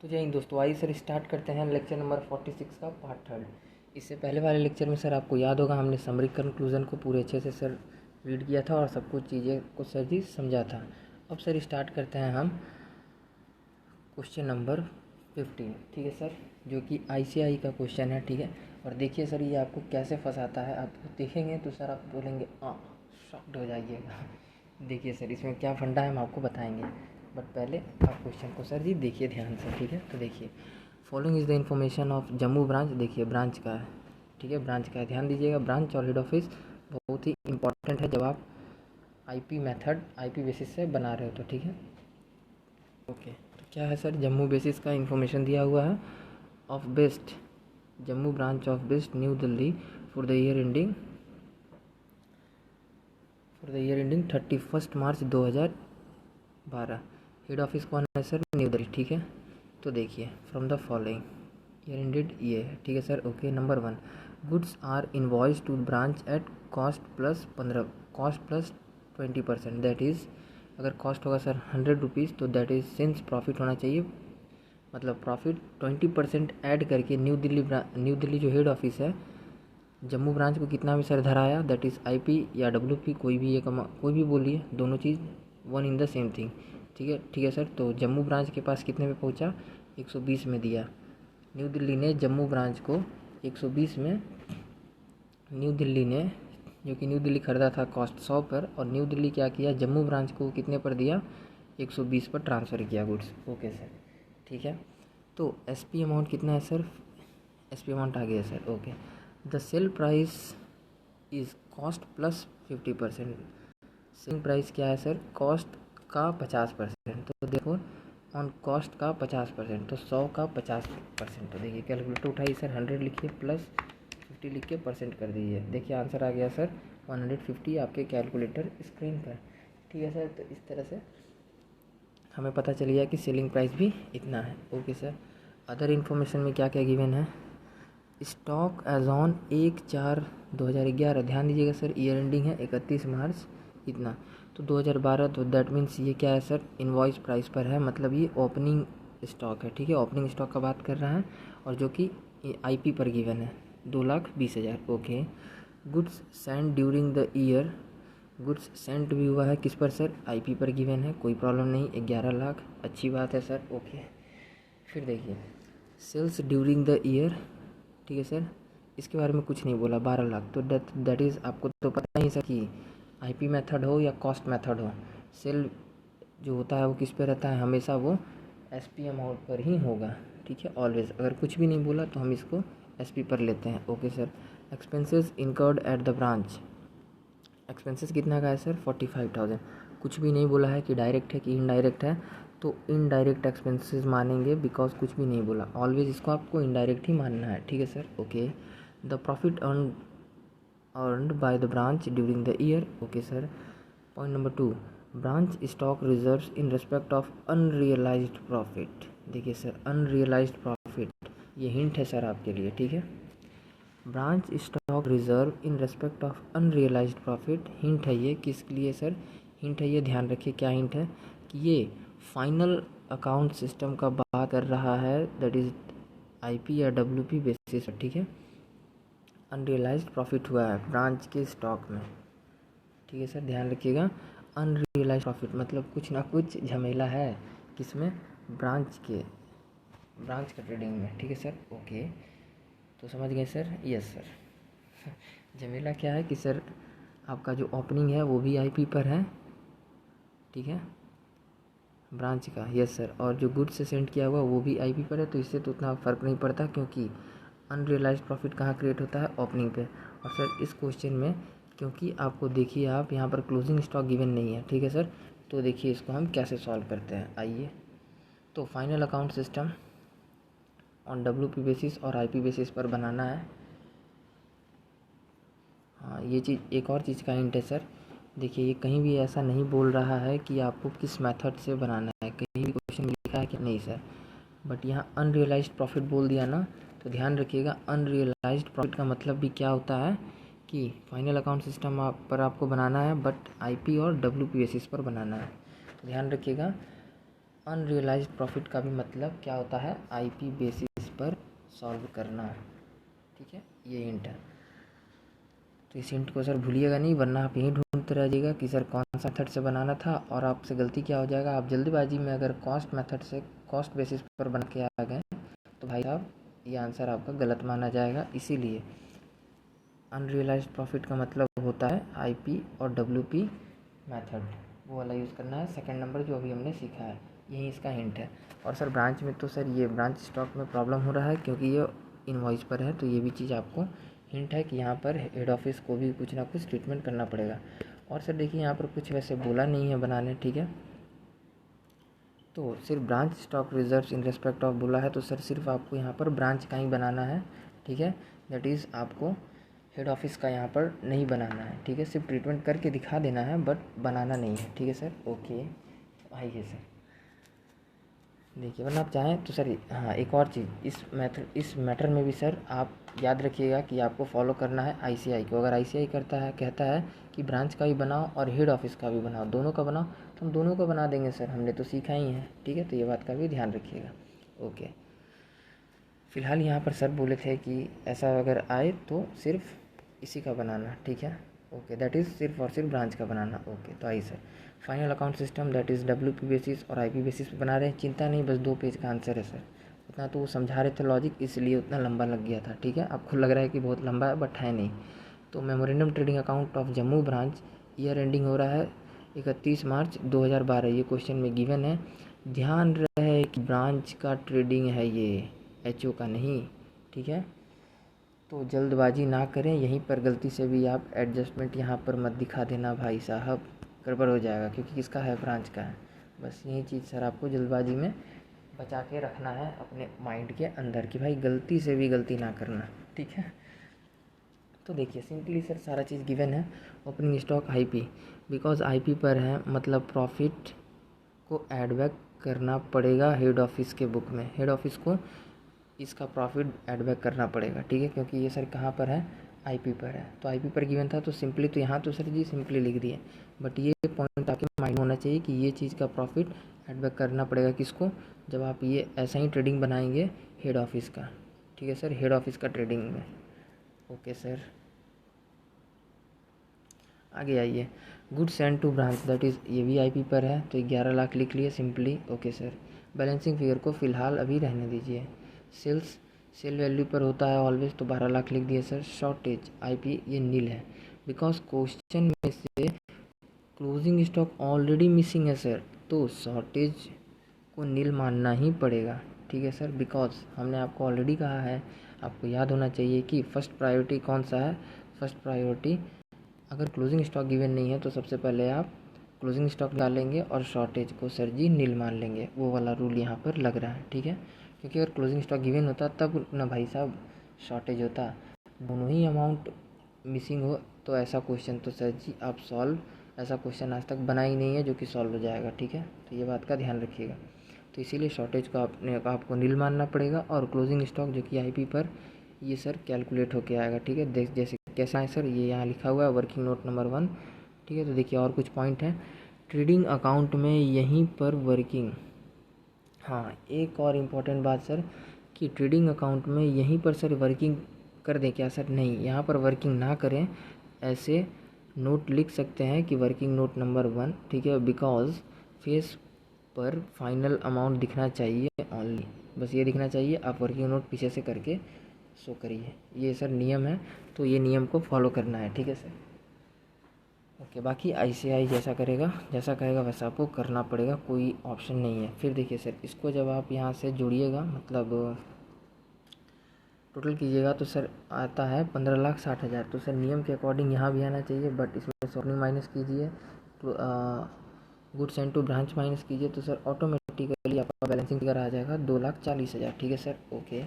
तो जय हिंद दोस्तों, आइए सर स्टार्ट करते हैं लेक्चर नंबर 46 का पार्ट थर्ड। इससे पहले वाले लेक्चर में सर आपको याद होगा हमने समरी कंक्लूजन को पूरे अच्छे से सर रीड किया था और सब कुछ चीज़ें को सर जी समझा था। अब सर स्टार्ट करते हैं हम क्वेश्चन नंबर 15, ठीक है सर, जो कि ICI का क्वेश्चन है, ठीक है। और देखिए सर ये आपको कैसे फंसाता है, आप देखेंगे तो सर आप बोलेंगे शॉक्ड हो जाइएगा। देखिए सर इसमें क्या फंडा है हम आपको बताएंगे, बट पहले आप क्वेश्चन को सर जी देखिए ध्यान से, ठीक है। तो देखिए following is the information of Jammu branch, देखिए ब्रांच का है, ठीक है, ब्रांच का है, ध्यान दीजिएगा। ब्रांच और हेड ऑफिस बहुत ही इंपॉर्टेंट है जब आप IP बेसिस से बना रहे हो तो, ठीक है। ओके, तो क्या है सर, जम्मू बेसिस का इन्फॉर्मेशन दिया हुआ है of best Jammu branch of best New Delhi for the year ending 31 March 2012। Head office कौन है सर, न्यू दिल्ली, ठीक है। तो देखिए from the following year ended ये है, ठीक है sir. Okay, number 1, goods are invoice to branch at cost plus 20%, that is अगर कॉस्ट होगा सर 100 रुपीज़ तो दैट इज़ सिंस प्रॉफिट होना चाहिए, मतलब प्रॉफिट 20% ऐड करके न्यू दिल्ली जो हेड ऑफिस है जम्मू ब्रांच को कितना में सर धराया, दैट इज़ IP या WP, कोई भी बोलिए, दोनों चीज़ one in the same thing, ठीक है सर। तो जम्मू ब्रांच के पास कितने में पहुंचा, 120 में दिया। न्यू दिल्ली ने जम्मू ब्रांच को 120 में, न्यू दिल्ली ने, जो कि न्यू दिल्ली खरीदा था कॉस्ट 100 पर, और न्यू दिल्ली क्या किया, जम्मू ब्रांच को कितने पर दिया, 120 पर ट्रांसफ़र किया गुड्स। ओके सर, ठीक है। तो SP अमाउंट कितना है सर, SP अमाउंट आ गया sir. Okay, the sale price is cost plus 50%, selling price क्या है सर, कॉस्ट का 50%, तो देखो ऑन कॉस्ट का 50%, तो 100 का 50%, तो देखिए कैलकुलेटर उठाइए सर, 100 लिखिए प्लस 50 लिख के परसेंट कर दीजिए, देखिए आंसर आ गया सर 150 आपके कैलकुलेटर स्क्रीन पर, ठीक है सर। तो इस तरह से हमें पता चल गया कि सेलिंग प्राइस भी इतना है। ओके सर, अदर इन्फॉर्मेशन में क्या क्या गिवन है, स्टॉक एज ऑन 1/4/2011, ध्यान दीजिएगा सर, ईयर एंडिंग है 31 मार्च इतना, तो 2012, तो दैट मीन्स ये क्या है सर, इनवॉइस प्राइस पर है, मतलब ये ओपनिंग स्टॉक है, ठीक है, ओपनिंग स्टॉक का बात कर रहा है, और जो कि IP पर गिवन है 2,20,000। Okay, goods send during the year, goods send भी हुआ है किस पर सर, IP पर गिवन है, कोई प्रॉब्लम नहीं, 11 लाख, अच्छी बात है सर। ओके, फिर देखिए सेल्स ड्यूरिंग द ईयर, ठीक है सर, इसके बारे में कुछ नहीं बोला, 12 लाख, तो दैट इज़ आपको तो पता ही सर कि IP मेथड हो या कॉस्ट मेथड हो, सेल जो होता है वो किस पे रहता है, हमेशा वो SP अमाउंट पर ही होगा, ठीक है, ऑलवेज। अगर कुछ भी नहीं बोला तो हम इसको SP पर लेते हैं। Okay sir, expenses incurred at the branch, expenses कितना का है सर, 45,000, कुछ भी नहीं बोला है कि डायरेक्ट है कि इनडायरेक्ट है, तो इनडायरेक्ट एक्सपेंसेस मानेंगे, बिकॉज कुछ भी नहीं बोला, ऑलवेज इसको आपको इनडायरेक्ट ही मानना है, ठीक है sir. Okay, the profit earned by the branch during the year. Okay sir, point number 2, branch stock reserves in respect of unrealised profit, देखिए सर अनरियलाइज्ड प्रॉफिट, ये हिंट है सर आपके लिए, ठीक है। Branch stock reserve in respect of unrealised profit, hint है ये किसके लिए सर, हिंट है ये, ध्यान रखिए क्या हिंट है, कि ये फाइनल अकाउंट सिस्टम का बात कर रहा है, दैट इज़ IP या WP बेसिस पर, ठीक है। अनरियलाइज्ड प्रॉफिट हुआ है ब्रांच के स्टॉक में, ठीक है सर, ध्यान रखिएगा, अनरियलाइज्ड प्रॉफिट मतलब कुछ ना कुछ झमेला है किसमें, ब्रांच का ट्रेडिंग में, ठीक है सर। ओके, तो समझ गए सर, यस सर। झमेला क्या है कि सर आपका जो ओपनिंग है वो भी IP पर है, ठीक है, ब्रांच का, यस सर, और जो गुड्स से सेंड किया हुआ वो भी IP पर है, तो इससे तो उतना फ़र्क नहीं पड़ता, क्योंकि अनरियलाइज्ड प्रॉफिट कहाँ क्रिएट होता है, ओपनिंग पे। और सर इस क्वेश्चन में क्योंकि आपको देखिए आप यहाँ पर क्लोजिंग स्टॉक गिवन नहीं है, ठीक है सर, तो देखिए इसको हम कैसे सॉल्व करते हैं, आइए। तो final account system on WP basis और IP बेसिस पर बनाना है। हाँ, ये चीज़ एक और चीज़ का हिंट है सर, देखिए ये कहीं भी ऐसा नहीं बोल रहा है कि आपको किस मेथड से बनाना है, कहीं भी क्वेश्चन में लिखा है कि नहीं सर, बट यहाँ अनरियलाइज्ड प्रॉफिट बोल दिया ना, तो ध्यान रखिएगा अनरियलाइज्ड प्रॉफिट का मतलब भी क्या होता है कि फाइनल अकाउंट सिस्टम पर आपको बनाना है, बट IP और WP बेसिस पर बनाना है, तो ध्यान रखिएगा अनरियलाइज्ड प्रॉफिट का भी मतलब क्या होता है, आईपी बेसिस पर सॉल्व करना। ठीक है, ये हिंट है। तो इस हिंट को सर भूलिएगा नहीं, वरना आप यहीं ढूंढते रह जाइएगा कि सर कौन सा मेथड से बनाना था, और आपसे गलती क्या हो जाएगा, आप जल्दीबाजी में अगर कॉस्ट मेथड से कॉस्ट बेसिस पर बना के आ गए तो भाई साहब ये आंसर आपका गलत माना जाएगा। इसीलिए अनरियलाइज्ड प्रॉफिट का मतलब होता है आईपी और डब्ल्यूपी मेथड, वो वाला यूज़ करना है। सेकंड नंबर जो अभी हमने सीखा है, यही इसका हिंट है। और सर ब्रांच में तो सर ये ब्रांच स्टॉक में प्रॉब्लम हो रहा है क्योंकि ये इनवॉइस पर है, तो ये भी चीज़ आपको हिंट है कि यहाँ पर हेड ऑफिस को भी कुछ ना कुछ ट्रीटमेंट करना पड़ेगा। और सर देखिए यहाँ पर कुछ वैसे बोला नहीं है बनाने, ठीक है, तो सिर्फ branch stock reserves in respect of बोला है, तो सर सिर्फ आपको यहाँ पर ब्रांच का ही बनाना है। ठीक है, दैट इज़ आपको हेड ऑफिस का यहाँ पर नहीं बनाना है। ठीक है, सिर्फ ट्रीटमेंट करके दिखा देना है बट बनाना नहीं है। ठीक है सर, ओके, आइए सर देखिए, वरना आप चाहें तो सर हाँ एक और चीज़, इस मैटर में भी सर आप याद रखिएगा कि आपको फॉलो करना है आईसीआई को। अगर आईसीआई कहता है कि ब्रांच का भी बनाओ और हेड ऑफिस का भी बनाओ, दोनों का बनाओ, तो हम दोनों का बना देंगे सर, हमने तो सीखा ही है। ठीक है, तो ये बात का भी ध्यान रखिएगा। ओके, फ़िलहाल यहाँ पर सर बोले थे कि ऐसा अगर आए तो सिर्फ इसी का बनाना। ठीक है, ओके, दैट इज़ सिर्फ और सिर्फ ब्रांच का बनाना। ओके, तो आइए sir, final account system that is WP basis और आईपी बेसिस पे बना रहे हैं। चिंता नहीं, बस 2 पेज का आंसर है सर, उतना तो वो समझा रहे थे लॉजिक, इसलिए उतना लंबा लग गया था। ठीक है, आपको लग रहा है कि बहुत लंबा है बट है नहीं। तो memorandum trading account of Jammu branch, year ending हो रहा है 31 मार्च 2012, ये क्वेश्चन में गिवन है। ध्यान रहे कि ब्रांच का ट्रेडिंग है ये, एचओ का नहीं। ठीक है, तो जल्दबाजी ना करें, यहीं पर गलती से भी आप एडजस्टमेंट यहाँ पर मत दिखा देना भाई साहब, गड़बड़ हो जाएगा, क्योंकि किसका है, ब्रांच का है। बस यही चीज़ सर आपको जल्दबाजी में बचा के रखना है अपने माइंड के अंदर कि भाई गलती से भी गलती ना करना। ठीक है, तो देखिए सिंपली सर सारा चीज़ गिवन है। Opening stock IP, because IP पर है मतलब प्रॉफिट को ऐड बैक करना पड़ेगा हेड ऑफिस के बुक में, हेड ऑफिस को इसका प्रॉफिट ऐड बैक करना पड़ेगा। ठीक है, क्योंकि ये सर कहाँ पर है, आईपी पर है, तो आईपी पर गिवन था तो सिंपली, तो यहाँ तो सर जी सिंपली लिख दिए, बट ये पॉइंट आपके माइंड में होना चाहिए कि ये चीज़ का प्रॉफिट ऐड बैक करना पड़ेगा किसको, जब आप ये ऐसा ही ट्रेडिंग बनाएंगे हेड ऑफिस का। ठीक है सर, हेड ऑफिस का ट्रेडिंग में। ओके सर, आगे आइए, good send to branch that is, ये भी आईपी पर है तो 11 लाख लिख लिए simply. Okay sir, balancing figure को फ़िलहाल अभी रहने दीजिए। सेल वैल्यू पर होता है ऑलवेज, तो 12 लाख लिख दिए सर। शॉर्टेज आईपी ये नील है, बिकॉज क्वेश्चन में से क्लोजिंग स्टॉक ऑलरेडी मिसिंग है सर, तो शॉर्टेज को नील मानना ही पड़ेगा। ठीक है सर, बिकॉज हमने आपको ऑलरेडी कहा है, आपको याद होना चाहिए कि फर्स्ट प्रायोरिटी कौन सा है, फर्स्ट प्रायोरिटी अगर क्लोजिंग स्टॉक गिवन नहीं है तो सबसे पहले आप क्लोजिंग स्टॉक डालेंगे और शॉर्टेज को सर जी नील मान लेंगे, वो वाला रूल यहाँ पर लग रहा है। ठीक है, क्योंकि अगर क्लोजिंग स्टॉक गिवन होता तब ना भाई साहब शॉर्टेज होता, दोनों ही अमाउंट मिसिंग हो तो ऐसा क्वेश्चन तो सर जी आप सॉल्व, ऐसा क्वेश्चन आज तक बना ही नहीं है जो कि सॉल्व हो जाएगा। ठीक है, तो ये बात का ध्यान रखिएगा। तो इसीलिए शॉर्टेज को आपको नील मानना पड़ेगा, और क्लोजिंग स्टॉक जो कि आईपी पर ये सर कैलकुलेट होके आएगा। ठीक है, जैसे कैसा है सर, ये यहाँ लिखा हुआ है वर्किंग नोट नंबर 1। ठीक है, तो देखिए और कुछ पॉइंट हैं ट्रेडिंग अकाउंट में, यहीं पर वर्किंग, हाँ एक और इम्पॉर्टेंट बात सर कि ट्रेडिंग अकाउंट में यहीं पर सर वर्किंग कर दें क्या सर, नहीं, यहाँ पर वर्किंग ना करें, ऐसे नोट लिख सकते हैं कि वर्किंग नोट नंबर 1। ठीक है, बिकॉज फेस पर फाइनल अमाउंट दिखना चाहिए ओनली, बस ये दिखना चाहिए, आप वर्किंग नोट पीछे से करके शो करिए, ये सर नियम है, तो ये नियम को फॉलो करना है। ठीक है सर, ओके, बाकी आईसीआई जैसा कहेगा वैसा आपको करना पड़ेगा, कोई ऑप्शन नहीं है। फिर देखिए सर, इसको जब आप यहाँ से जोड़िएगा मतलब टोटल कीजिएगा तो सर आता है 15,60,000, तो सर नियम के अकॉर्डिंग यहाँ भी आना चाहिए, बट इसमें सॉर्टिंग माइनस कीजिए, good send to branch minus कीजिए, तो सर ऑटोमेटिकली आपका बैलेंसिंग फिगर आ जाएगा 2,40,000। ठीक है सर, ओके।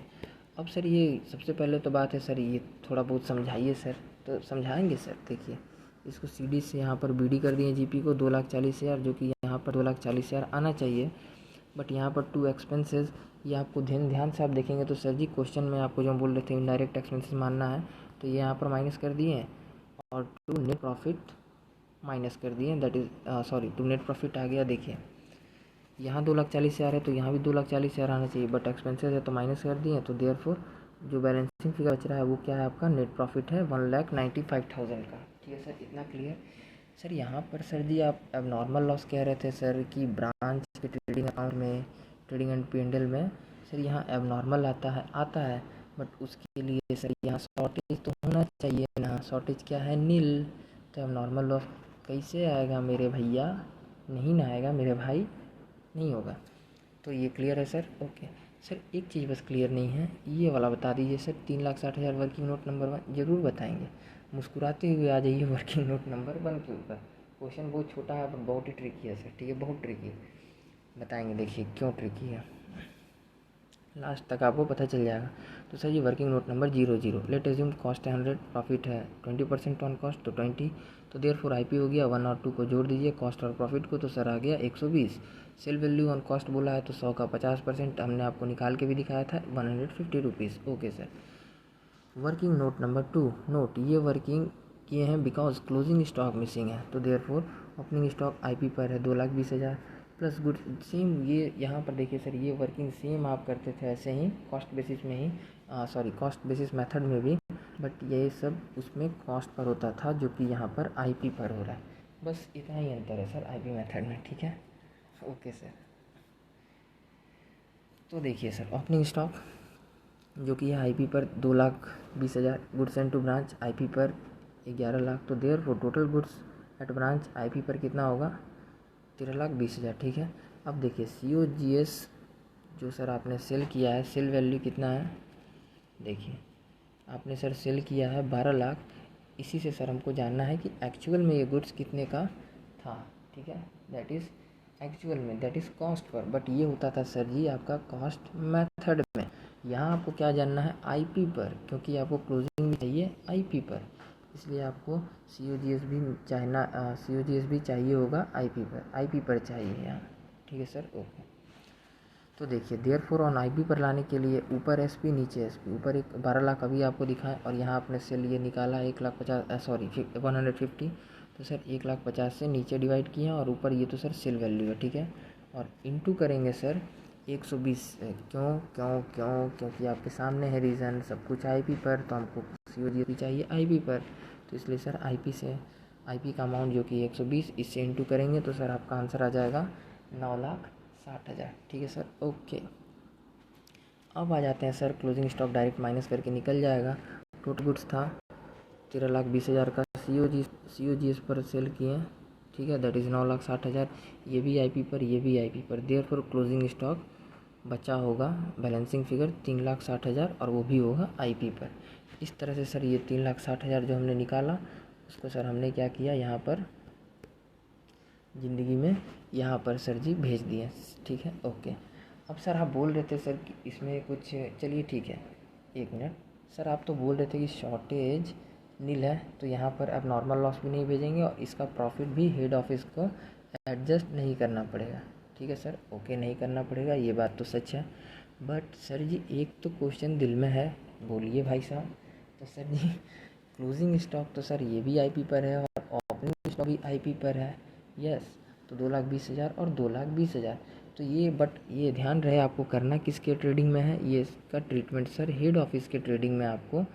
अब सर ये सबसे पहले तो बात है सर, ये थोड़ा बहुत समझाइए सर, तो समझाएंगे सर। देखिए इसको सीडी से यहाँ पर बीडी कर दिए जीपी को 2,40,000, जो कि यहाँ पर 2,40,000 आना चाहिए, बट यहाँ पर 2 एक्सपेंसेस, ये आपको ध्यान से आप देखेंगे तो सर जी क्वेश्चन में आपको जो बोल रहे थे इनडायरेक्ट एक्सपेंसेस मानना है, तो ये यहाँ पर माइनस कर दिए और टू नेट प्रॉफिट माइनस कर दिए, that is sorry to net profit आ गया। देखिए यहाँ 2,40,000 है तो यहाँ भी 2,40,000 आना चाहिए, बट एक्सपेंसेस है तो माइनस कर दिए, तो देयरफॉर जो बैलेंसिंग फिगर बच रहा है वो क्या है आपका, नेट प्रॉफिट है 1,95,000 का। ठीक है सर, इतना क्लियर। सर यहाँ पर सर जी आप अब नॉर्मल लॉस कह रहे थे सर कि ब्रांच के ट्रेडिंग अकाउंट में, ट्रेडिंग एंड P&L में सर यहाँ अब नॉर्मल आता है, बट उसके लिए सर यहाँ शॉर्टेज तो होना चाहिए ना, शॉर्टेज क्या है, नील। तो अब नॉर्मल लॉस कैसे आएगा मेरे भैया, नहीं ना आएगा मेरे भाई, नहीं होगा। तो ये क्लियर है सर, ओके। सर एक चीज़ बस क्लियर नहीं है, ये वाला बता दीजिए सर, 3,60,000 वर्किंग नोट नंबर 1 ज़रूर बताएंगे, मुस्कुराते हुए आ जाइए वर्किंग नोट नंबर 1 के ऊपर। क्वेश्चन बहुत छोटा है पर बहुत ही ट्रिकी है सर, ठीक है, बहुत ट्रिकी बताएंगे, देखिए क्यों ट्रिकी है, लास्ट तक आपको पता चल जाएगा। तो सर ये working note number 00, late assume cost है 100, प्रॉफिट है 20% ऑन कॉस्ट तो 20, तो देयरफॉर IP हो गया 1 और 2 को जोड़ दीजिए कॉस्ट और प्रॉफिट को, तो सर आ गया 120। सेल वैल्यू ऑन कॉस्ट बोला है तो 100 का 50% हमने आपको निकाल के भी दिखाया था 150 rupees, okay sir. Working note number 2, note ये वर्किंग किए हैं बिकॉज क्लोजिंग स्टॉक मिसिंग है, तो देयरफॉर ओपनिंग स्टॉक IP पर है 2,20,000 प्लस गुड, सेम ये यहाँ पर देखिए सर, ये वर्किंग सेम आप करते थे ऐसे ही कॉस्ट बेसिस में ही, सॉरी कॉस्ट बेसिस मेथड में भी, बट ये सब उसमें कॉस्ट पर होता था जो कि यहाँ पर IP पर हो रहा है, बस इतना ही अंतर है सर IP मेथड में, ठीक है, ओके सर। तो देखिए सर ओपनिंग स्टॉक जो कि है IP पर 2,20,000, goods and to branch IP पर 11 लाख, तो therefore total goods at branch IP पर कितना होगा, 13,20,000, ठीक है। अब देखिए COGS जो सर आपने सेल किया है, सेल वैल्यू कितना है, देखिए आपने सर सेल किया है 12 लाख, इसी से सर हमको जानना है कि एक्चुअल में ये गुड्स कितने का था, ठीक है, दैट इज़ एक्चुअल में, that is cost per, but ये होता था सर जी आपका कॉस्ट मेथड में। यहाँ आपको क्या जानना है, IP पर, क्योंकि आपको क्लोजिंग भी चाहिए IP पर, इसलिए आपको COGS भी चाहिए होगा IP पर चाहिए यहाँ, ठीक है सर, ओके। तो देखिए देयरफॉर ऑन IP पर लाने के लिए ऊपर SP नीचे SP, ऊपर एक 12 लाख अभी आपको दिखाएं और यहाँ आपने सेल ये निकाला 150, तो सर 1,50,000 से नीचे डिवाइड किया और ऊपर ये तो सर सेल वैल्यू है, ठीक है, और इनटू करेंगे सर 120 से, क्योंकि आपके सामने है रीज़न, सब कुछ IP पर, तो हमको COGS भी चाहिए IP पर, तो इसलिए सर IP का अमाउंट जो कि 120, इससे इंटू करेंगे तो सर आपका आंसर आ जाएगा 9,60,000, ठीक है सर, ओके। अब आ जाते हैं sir closing stock direct minus करके निकल जाएगा, टोटल गुड्स था 13,20,000 का, COGS पर सेल किए, ठीक है, दैट इज़ 9,60,000, ये भी IP पर, ये भी IP पर, देयरफॉर क्लोजिंग स्टॉक बचा होगा बैलेंसिंग फिगर 3,60,000 और वो भी होगा IP पर। इस तरह से सर ये 3,60,000 जो हमने निकाला उसको सर हमने क्या किया, यहाँ पर ज़िंदगी में यहाँ पर सर जी भेज दिए, ठीक है, ओके। अब सर आप बोल रहे थे सर कि इसमें कुछ, चलिए ठीक है, एक मिनट सर, आप तो बोल रहे थे कि शॉर्टेज नील है, तो यहाँ पर अब नॉर्मल लॉस भी नहीं भेजेंगे और इसका प्रॉफिट भी हेड ऑफिस को एडजस्ट नहीं करना पड़ेगा, ठीक है सर, ओके, नहीं करना पड़ेगा, ये बात तो सच है, बट सर जी एक तो क्वेश्चन दिल में है, बोलिए भाई साहब। तो सर जी क्लोजिंग स्टॉक तो सर ये भी IP पर है और ओपनिंग स्टॉक भी IP पर है, यस, तो 2,20,000 और 2,20,000, तो ये, बट ये ध्यान रहे आपको करना किसके ट्रेडिंग में है, ये इसका ट्रीटमेंट सर हेड ऑफिस के ट्रेडिंग में आपको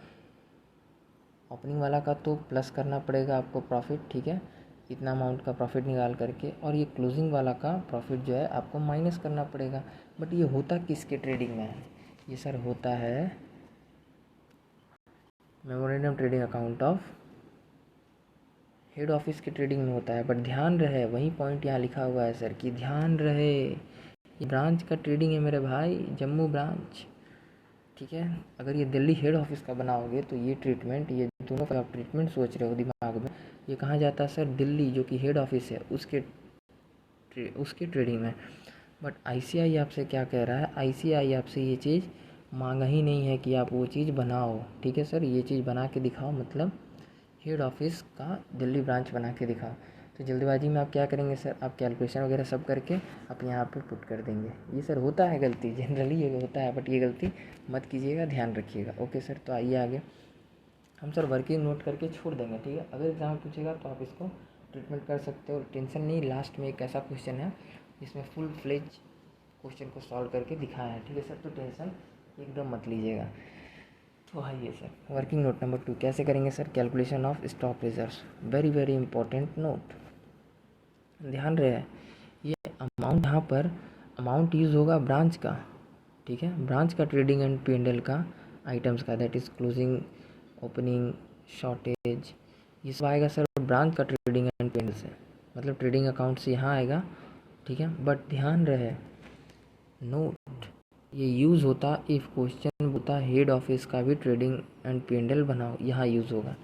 ओपनिंग वाला का तो प्लस करना पड़ेगा आपको प्रॉफिट, ठीक है, इतना अमाउंट का प्रॉफिट निकाल करके, और ये क्लोजिंग वाला का प्रॉफिट जो है आपको माइनस करना पड़ेगा, बट ये होता किसके ट्रेडिंग में है, ये सर होता है memorandum trading account of head office के ट्रेडिंग में होता है, बट ध्यान रहे वही पॉइंट यहाँ लिखा हुआ है सर कि ध्यान रहे ये ब्रांच का ट्रेडिंग है मेरे भाई, जम्मू ब्रांच, ठीक है, अगर ये दिल्ली हेड ऑफिस का बनाओगे तो ये ट्रीटमेंट, ये दोनों का आप ट्रीटमेंट सोच रहे हो दिमाग में, ये कहाँ जाता है सर, दिल्ली जो कि हेड ऑफिस है उसके ट्रेडिंग में, बट ICI आपसे क्या कह रहा है, ICI आपसे ये चीज़ मांगा ही नहीं है कि आप वो चीज़ बनाओ, ठीक है सर, ये चीज़ बना के दिखाओ, मतलब हेड ऑफिस का दिल्ली ब्रांच बना के दिखाओ, तो जल्दबाजी में आप क्या करेंगे सर, आप कैलकुलेशन वगैरह सब करके आप यहाँ पे पुट कर देंगे, ये सर होता है गलती, जनरली ये होता है, बट ये गलती मत कीजिएगा, ध्यान रखिएगा, ओके सर। तो आइए आगे हम सर वर्किंग नोट करके छोड़ देंगे, ठीक है, अगर एग्ज़ाम पूछेगा तो आप इसको ट्रीटमेंट कर सकते हो, टेंशन नहीं, लास्ट में एक ऐसा क्वेश्चन है जिसमें फुल फ्लेज क्वेश्चन को सॉल्व करके दिखाया है, ठीक है सर। तो टेंशन एकदम मत लीजिएगा। तो आइए सर, वर्किंग नोट नंबर 2 कैसे करेंगे sir? Calculation of stock reserves, very very important note, ध्यान रहे। ये अमाउंट, यहाँ पर अमाउंट यूज़ होगा ब्रांच का, ठीक है, ब्रांच का ट्रेडिंग एंड P&L का, आइटम्स का, that is closing, opening, shortage, ये सब आएगा सर ब्रांच का ट्रेडिंग एंड P&L से, मतलब ट्रेडिंग अकाउंट से यहाँ आएगा, ठीक है। बट ध्यान रहे, नोट, ये यूज़ होता इफ़ क्वेश्चन होता हेड ऑफिस का भी ट्रेडिंग एंड P&L बनाओ, यहाँ यूज़ होगा,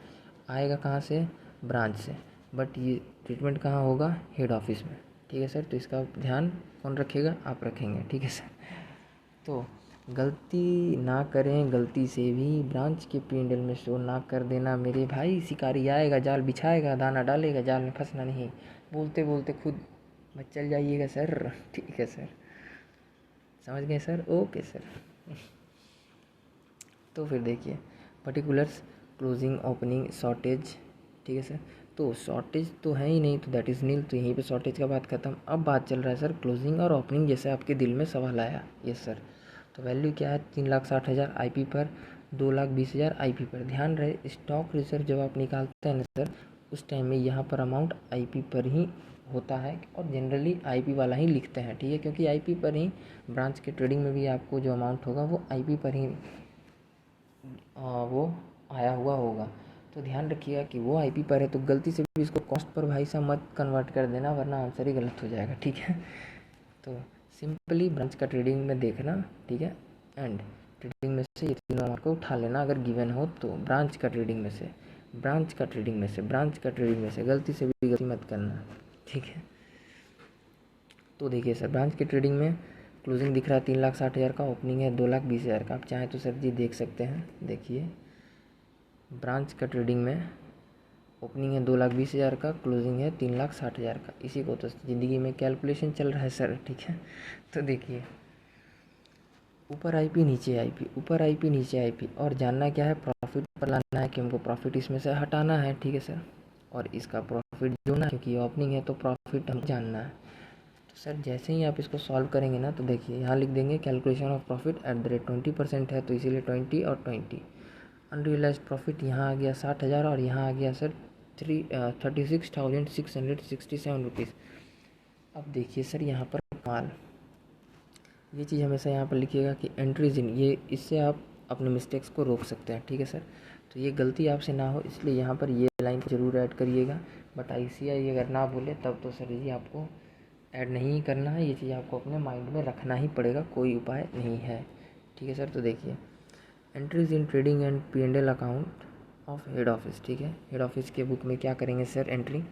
आएगा कहाँ से? ब्रांच से, बट ये ट्रीटमेंट कहाँ होगा? हेड ऑफिस में, ठीक है सर। तो इसका ध्यान कौन रखेगा? आप रखेंगे, ठीक है सर। तो गलती ना करें, गलती से भी ब्रांच के P&L में शो ना कर देना मेरे भाई। शिकारी आएगा, जाल बिछाएगा, दाना डालेगा, जाल में फंसना नहीं। बोलते बोलते खुद मत चल जाइएगा सर, ठीक है सर, समझ गए सर? Okay sir. तो फिर देखिए पर्टिकुलर्स, क्लोजिंग, ओपनिंग, शॉर्टेज, ठीक है सर। तो शॉर्टेज तो है ही नहीं, तो दैट इज़ नील, तो यहीं पे शॉर्टेज का बात खत्म। अब बात चल रहा है सर क्लोजिंग और ओपनिंग, जैसे आपके दिल में सवाल आया। Yes sir. तो वैल्यू क्या है? 3,60,000 IP पर, 2,20,000 IP पर। ध्यान रहे स्टॉक रिजर्व जब आप निकालते हैं ना सर, उस टाइम में यहाँ पर अमाउंट IP पर ही होता है, और जनरली IP वाला ही लिखते हैं, ठीक है, क्योंकि IP पर ही ब्रांच के ट्रेडिंग में भी आपको जो अमाउंट होगा वो IP पर ही वो आया हुआ होगा। तो ध्यान रखिएगा कि वो IP पर है, तो गलती से भी इसको कॉस्ट पर भाई साहब मत कन्वर्ट कर देना, वरना आंसर ही गलत हो जाएगा, ठीक है। तो सिंपली ब्रांच का ट्रेडिंग में देखना, ठीक है, एंड ट्रेडिंग में से ये तीनों अमाउंट को उठा लेना अगर गिवन हो तो, ब्रांच का ट्रेडिंग में से, ब्रांच का ट्रेडिंग में से, ब्रांच का ट्रेडिंग में से, गलती से भी गलती मत करना, ठीक है। तो देखिए सर ब्रांच के ट्रेडिंग में क्लोजिंग दिख रहा है 3,60,000 का, ओपनिंग है 2,20,000 का। आप चाहें तो सर जी देख सकते हैं, देखिए ब्रांच का ट्रेडिंग में ओपनिंग है 2,20,000 का, क्लोजिंग है 3,60,000 का। इसी को तो ज़िंदगी में कैलकुलेशन चल रहा है सर, ठीक है। तो देखिए ऊपर IP नीचे IP, ऊपर IP नीचे IP, और जानना क्या है? प्रॉफिट पर लाना है कि हमको प्रॉफिट इसमें से हटाना है, ठीक है सर। और इसका प्रॉफिट जो ना, क्योंकि ओपनिंग है तो प्रॉफिट हमको जानना है। तो सर जैसे ही आप इसको सॉल्व करेंगे ना, तो देखिए यहाँ लिख देंगे calculation of profit at the rate 20% है, तो इसीलिए 20 और 20। अनरियलाइज प्रॉफिट यहाँ आ गया 60,000, और यहाँ आ गया सर 36,667 रुपीज़। अब देखिए सर यहाँ पर कमाल, ये चीज़ हमेशा यहाँ पर लिखिएगा कि एंट्रीज इन, ये इससे आप अपने मिस्टेक्स को रोक सकते हैं, ठीक है सर। तो ये गलती आपसे ना हो, इसलिए यहाँ पर ये लाइन ज़रूर ऐड करिएगा। बट ICI अगर ना बोले तब तो सर जी आपको ऐड नहीं करना है, ये चीज़ आपको अपने माइंड में रखना ही पड़ेगा, कोई उपाय नहीं है, ठीक है सर। तो देखिए entries in trading and P&L account of head office, ठीक है। हेड ऑफिस के बुक में क्या करेंगे सर? एंट्री,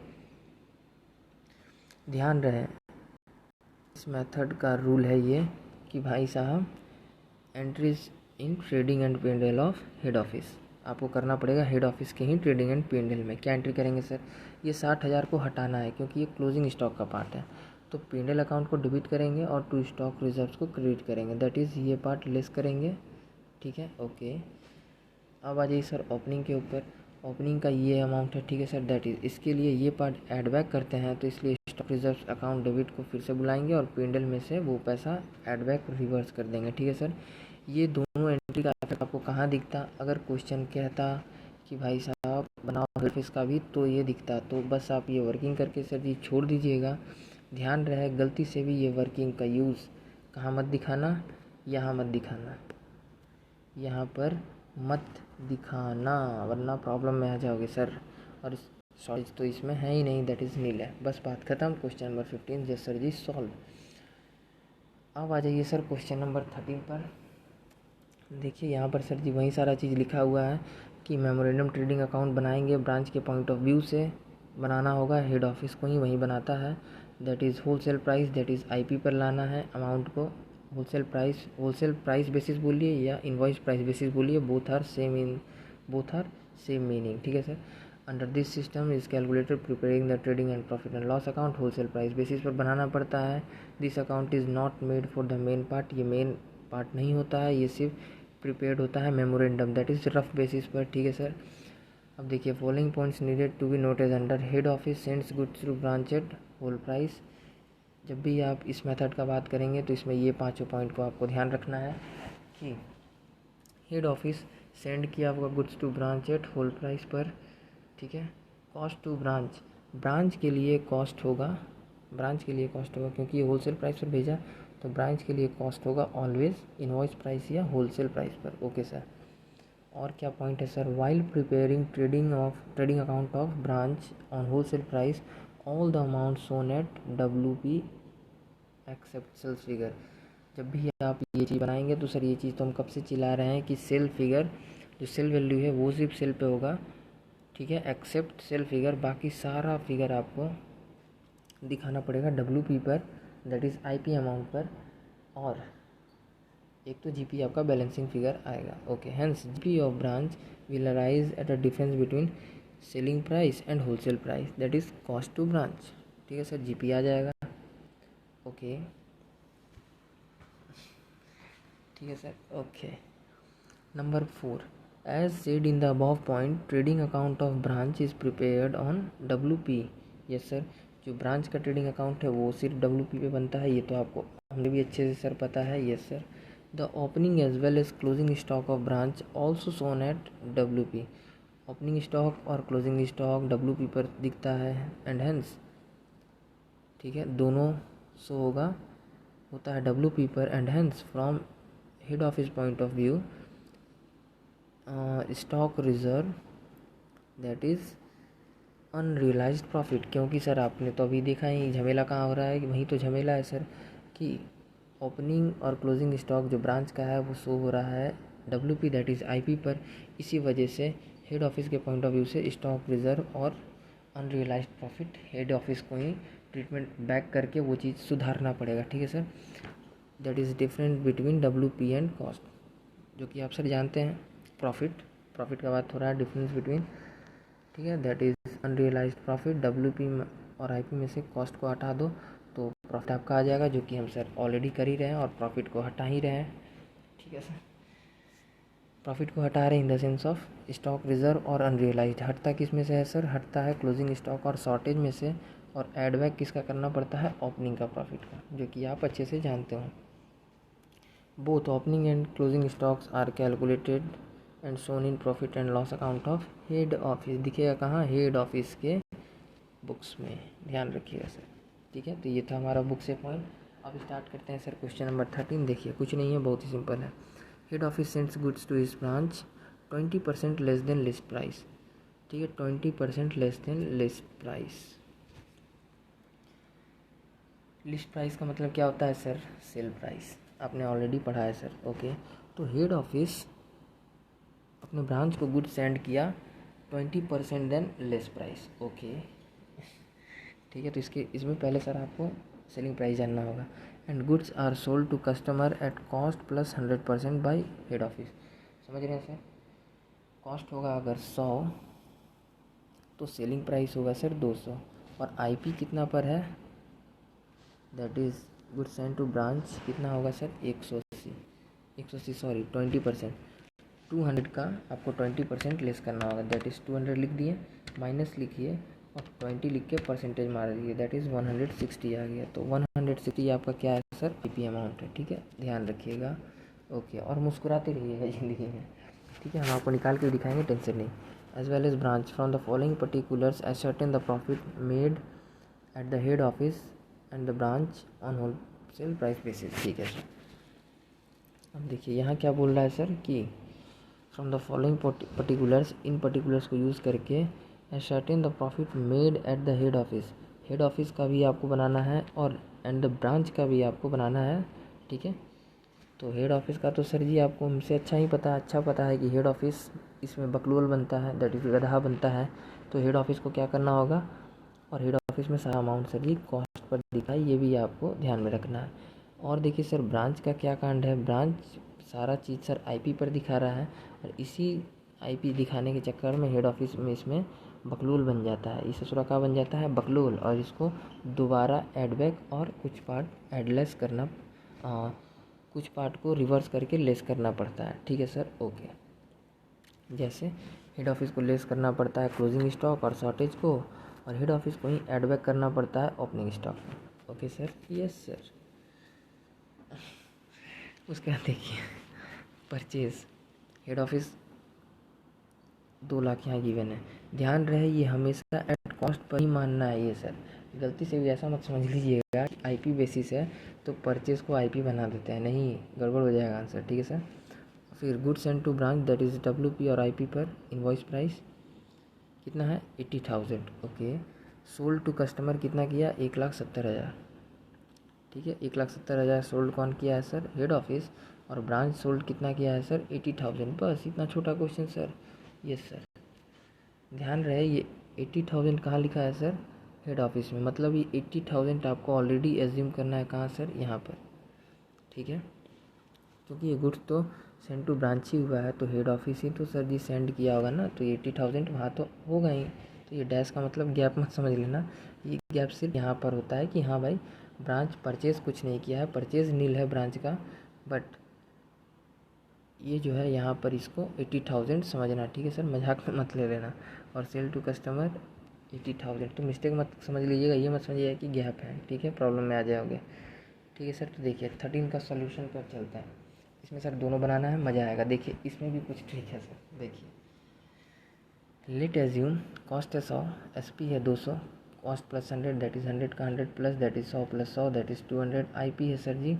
ध्यान रहे इस मेथड का रूल है ये कि भाई साहब entries in trading and P&L of head office आपको करना पड़ेगा हेड ऑफिस के ही ट्रेडिंग एंड P&L में। क्या एंट्री करेंगे सर? ये 60,000 को हटाना है, क्योंकि ये क्लोजिंग स्टॉक का पार्ट है, तो P&L अकाउंट को डेबिट करेंगे और टू स्टॉक रिजर्व्स को क्रेडिट करेंगे, दैट इज़ ये पार्ट लेस करेंगे, ठीक है, ओके। अब आ जाइए सर ओपनिंग के ऊपर, ओपनिंग का ये अमाउंट है, ठीक है सर, दैट इज़, इसके लिए ये पार्ट ऐड बैक करते हैं, तो इसलिए स्टॉक रिजर्व अकाउंट डेबिट को फिर से बुलाएंगे और P&L में से वो पैसा ऐड बैक रिवर्स कर देंगे, ठीक है सर। ये दोनों एंट्री का इफेक्ट आपको कहाँ दिखता? अगर क्वेश्चन कहता कि भाई साहब बनाओ हेड ऑफिस का भी, तो ये दिखता। तो बस आप ये वर्किंग करके सर जी छोड़ दीजिएगा। ध्यान रहे गलती से भी ये वर्किंग का यूज़ कहाँ मत दिखाना, यहाँ मत दिखाना, यहाँ पर मत दिखाना, वरना प्रॉब्लम में आ जाओगे सर। और शॉर्टेज तो इसमें है ही नहीं, दैट इज़ नील है, बस बात खत्म। क्वेश्चन नंबर 15 जस्ट सर जी सॉल्व। अब आ जाइए सर क्वेश्चन नंबर 13 पर। देखिए यहाँ पर सर जी वही सारा चीज़ लिखा हुआ है कि मेमोरेंडम ट्रेडिंग अकाउंट बनाएंगे ब्रांच के पॉइंट ऑफ व्यू से बनाना होगा, हेड ऑफिस को ही वही बनाता है, that is wholesale price, that is IP पर लाना है अमाउंट को। होलसेल प्राइस बेसिस बोलिए या इनवॉइस प्राइस बेसिस बोलिए, बोथ आर सेम मीनिंग, ठीक है sir. Under this system is calculated preparing the trading and profit and loss account, wholesale price basis पर बनाना पड़ता है। This account is not made for the main part, ये main part नहीं होता है, ये सिर्फ प्रिपेयर्ड होता है memorandum, that is rough basis पर, ठीक है सर। अब देखिए following points needed to be noted under head office sends goods through branch at whole price, जब भी आप इस मेथड का बात करेंगे तो इसमें ये पाँचों पॉइंट को आपको ध्यान रखना है कि हेड ऑफिस सेंड किया आपका goods to branch at whole price पर, ठीक है। कॉस्ट टू ब्रांच, ब्रांच के लिए कॉस्ट होगा, क्योंकि ये होलसेल प्राइस पर भेजा तो ब्रांच के लिए कॉस्ट होगा ऑलवेज इनवॉइस प्राइस या होलसेल प्राइस पर। Okay sir. और क्या पॉइंट है sir, while preparing trading account of branch on wholesale price all the amount shown at WP except sales figure. जब भी आप ये चीज़ बनाएंगे तो सर ये चीज़ तो हम कब से चिल्ला रहे हैं कि सेल फिगर, जो सेल वैल्यू है वो सिर्फ सेल पे होगा, ठीक है, एक्सेप्ट सेल फिगर, बाकी सारा फिगर आपको दिखाना पड़ेगा WP पर, दैट इज़ IP अमाउंट पर, और एक तो GP आपका बैलेंसिंग फिगर आएगा। Okay, hence GP of branch will arise at a difference between selling price and wholesale price, that is cost to branch. ठीक है सर, GP आ जाएगा। ओके, ठीक है sir. Okay, number 4, as said in the above point trading account of branch is prepared on WP। Yes sir, जो branch का trading account है वो सिर्फ WP पे बनता है, ये तो आपको हमें भी अच्छे से सर पता है। Yes sir, the opening as well as closing stock of branch also shown at WP। Opening stock और क्लोजिंग स्टॉक WP पर दिखता है एंड हेंस, ठीक है, दोनों शो होता है WP पर, and hence from head office point of view stock reserve that is unrealised profit. क्योंकि सर आपने तो अभी देखा ही झमेला कहाँ हो रहा है, कि वहीं तो झमेला है सर, कि ओपनिंग और क्लोजिंग स्टॉक जो ब्रांच का है वो शो हो रहा है WP दैट इज़ IP पर। इसी वजह से हेड ऑफिस के पॉइंट ऑफ व्यू से स्टॉक रिजर्व और अनरियलाइज्ड प्रॉफिट हेड ऑफिस को ही ट्रीटमेंट बैक करके वो चीज़ सुधारना पड़ेगा। ठीक है sir, that is different between WP and cost, जो कि आप सर जानते हैं प्रॉफिट का बात हो रहा है, डिफरेंस बिटवीन, ठीक है, that is unrealised profit. WP और IP में से कॉस्ट को हटा दो तो प्रॉफिट आपका आ जाएगा, जो कि हम सर ऑलरेडी कर ही रहे हैं और प्रॉफिट को हटा ही रहे हैं। ठीक है सर, प्रॉफिट को हटा रहे हैं in the sense of stock reserve और अनरियलाइज्ड। हटता किस में से है सर, हटता है क्लोजिंग स्टॉक और शॉर्टेज में से, और एड बैक किसका करना पड़ता है, ओपनिंग का प्रॉफिट का, जो कि आप अच्छे से जानते हो। Both opening and closing stocks are calculated and shown in profit and loss account of head office. दिखेगा कहाँ, हेड ऑफिस के बुक्स में, ध्यान रखिएगा सर। ठीक है, तो ये था हमारा बुक से पॉइंट। अब स्टार्ट करते हैं सर क्वेश्चन नंबर 13। देखिए कुछ नहीं है, बहुत ही सिंपल है। Head office sends goods to his branch 20% less than list price. ठीक है, 20% less than list price. List price का मतलब क्या होता है सर, सेल प्राइस, आपने ऑलरेडी पढ़ा है सर। ओके, तो हेड ऑफिस अपने ब्रांच को गुड सेंड किया 20% देन लेस प्राइस। ओके, ठीक है, तो इसमें पहले सर आपको सेलिंग प्राइस जानना होगा। And goods are sold to customer at cost plus 100% by head office. समझ रहे हैं सर, कॉस्ट होगा अगर 100 तो सेलिंग प्राइस होगा सर 200, और IP कितना पर है, that is good send to branch कितना होगा सर 180 सॉरी 20%। 200 का आपको 20% लेस करना होगा, दैट इज़ 200 लिख दिए, माइनस लिखिए और 20 लिख के परसेंटेज मार दीजिए, दैट इज़ 160 आ गया। तो 160 आपका क्या है सर, IP अमाउंट है। ठीक है, ध्यान रखिएगा। ओके, और मुस्कुराते रहिएगा ज़िंदगी में। ठीक है, हम आपको निकाल के दिखाएंगे, टेंशन नहीं। As well as branch from the following particulars ascertain the profit made at the head office and the branch on wholesale price basis. ठीक है सर, अब देखिए यहाँ क्या बोल रहा है सर कि from the following particulars, in particulars को यूज़ करके ascertain the profit made at the head office. Head office का भी आपको बनाना है और एंड द ब्रांच का भी आपको बनाना है। ठीक है, तो हेड ऑफिस का तो सर जी आपको हमसे अच्छा पता है कि हेड ऑफिस इसमें बकलोल बनता है, दैट इज़ गधा बनता है। तो हेड ऑफिस को क्या करना होगा, और हेड ऑफिस में सारा अमाउंट सर जी कॉस्ट पर दिखाई, ये भी आपको ध्यान में रखना है। और देखिए सर ब्रांच का क्या कांड है, ब्रांच सारा चीज़ सर IP पर दिखा रहा है, और इसी IP दिखाने के चक्कर में हेड ऑफिस में इसमें बकलोल बन जाता है, इस ससुरा का बन जाता है बकलोल, और इसको दोबारा एडबैक और कुछ पार्ट एडलेस करना, कुछ पार्ट को रिवर्स करके लेस करना पड़ता है। ठीक है सर, ओके, जैसे हेड ऑफिस को लेस करना पड़ता है क्लोजिंग स्टॉक और शॉर्टेज को, और हेड ऑफिस को ही एडबैक करना पड़ता है ओपनिंग स्टॉक में। Okay sir, yes sir. उसके बाद देखिए परचेज हेड ऑफिस 2 लाख यहाँ गिवन है। ध्यान रहे ये हमेशा एट कॉस्ट पर ही मानना है ये सर, गलती से भी ऐसा मत समझ लीजिएगा कि आईपी बेसिस है तो परचेज को आईपी बना देते हैं, नहीं, गड़बड़ हो जाएगा आंसर, ठीक है सर। फिर good send to branch that is WP और आईपी पर इनवॉइस प्राइस कितना है 80,000। ओके, सोल्ड टू कस्टमर कितना किया 1,70,000, ठीक है, 1,70,000 सोल्ड कौन किया है सर, हेड ऑफिस, और ब्रांच सोल्ड कितना किया है सर 80,000, बस इतना छोटा क्वेश्चन सर। यस सर, ध्यान रहे ये 80,000 कहाँ लिखा है सर, हेड ऑफिस में, मतलब ये 80,000 आपको ऑलरेडी एज्यूम करना है कहाँ सर, यहाँ पर, ठीक है, क्योंकि ये गुड्स तो सेंड टू ब्रांच ही हुआ है तो हेड ऑफिस ही तो सर जी सेंड किया होगा ना, तो 80,000 वहाँ तो होगा ही। तो ये डैश का मतलब गैप मत समझ लेना, ये गैप सिर्फ यहाँ पर होता है कि हाँ भाई ब्रांच परचेज़ कुछ नहीं किया है, परचेज़ नील है ब्रांच का, बट ये जो है यहाँ पर इसको 80,000 समझना, ठीक है सर, मजाक में मत ले लेना। और सेल टू कस्टमर 80,000, तो मिस्टेक मत समझ लीजिएगा, ये मत समझिएगा कि गैप है, ठीक है, प्रॉब्लम में आ जाओगे, ठीक है सर। तो देखिए 13 का सॉल्यूशन पर चलता है, इसमें सर दोनों बनाना है, मज़ा आएगा। देखिए इसमें भी कुछ ट्रिक है सर, देखिए लेट एज्यूम कॉस्ट है 100, एस पी है 200, कॉस्ट प्लस 100 दैट इज़ 100 का 100 plus that is 100 plus 100 that is 200, I P है सर जी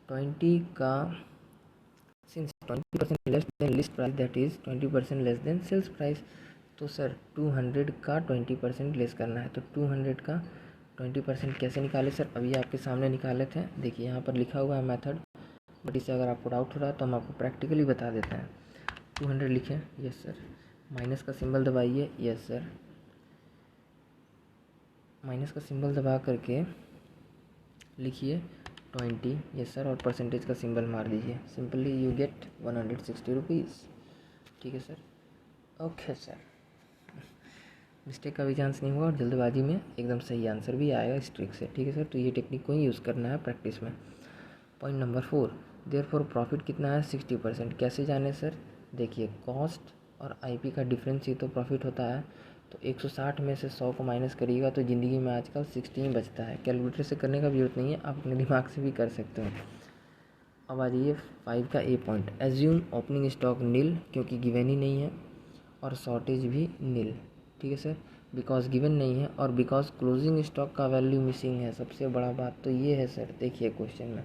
20 का, since 20% less than list price that is 20% less than sales price, तो sir 200 का 20% less करना है, तो 200 का 20% कैसे निकाले सर, अभी आपके सामने निकाले थे, देखिए यहाँ पर लिखा हुआ है मेथड, बट इससे अगर आपको डाउट हो रहा है तो हम आपको प्रैक्टिकली बता देते हैं। 200 लिखें, यस सर, माइनस का सिंबल दबाइए, यस सर, माइनस का सिंबल दबा करके लिखिए 20, यस सर, और परसेंटेज का सिंबल मार दीजिए, सिंपली यू गेट 160 रुपीज़, ठीक है सर। ओके सर, मिस्टेक का भी चांस नहीं हुआ और जल्दबाजी में एकदम सही आंसर भी आएगा इस ट्रिक से, ठीक है सर। तो ये टेक्निक को ही यूज़ करना है प्रैक्टिस में। पॉइंट नंबर 4, देयरफॉर प्रॉफिट कितना है 60%, कैसे जाने सर, देखिए कॉस्ट और आईपी का डिफरेंस ही तो प्रॉफिट होता है, तो 160 में से 100 को माइनस करिएगा तो ज़िंदगी में आजकल 60 ही बचता है, कैलकुलेटर से करने का भी जरूरत नहीं है, आप अपने दिमाग से भी कर सकते हो। अब आ जाइए 5 का ए पॉइंट, एज्यूम ओपनिंग स्टॉक नील, क्योंकि गिवन ही नहीं है, और शॉर्टेज भी नील, ठीक है सर, बिकॉज गिवन नहीं है, और बिकॉज क्लोजिंग स्टॉक का वैल्यू मिसिंग है, सबसे बड़ा बात तो ये है सर। देखिए क्वेश्चन में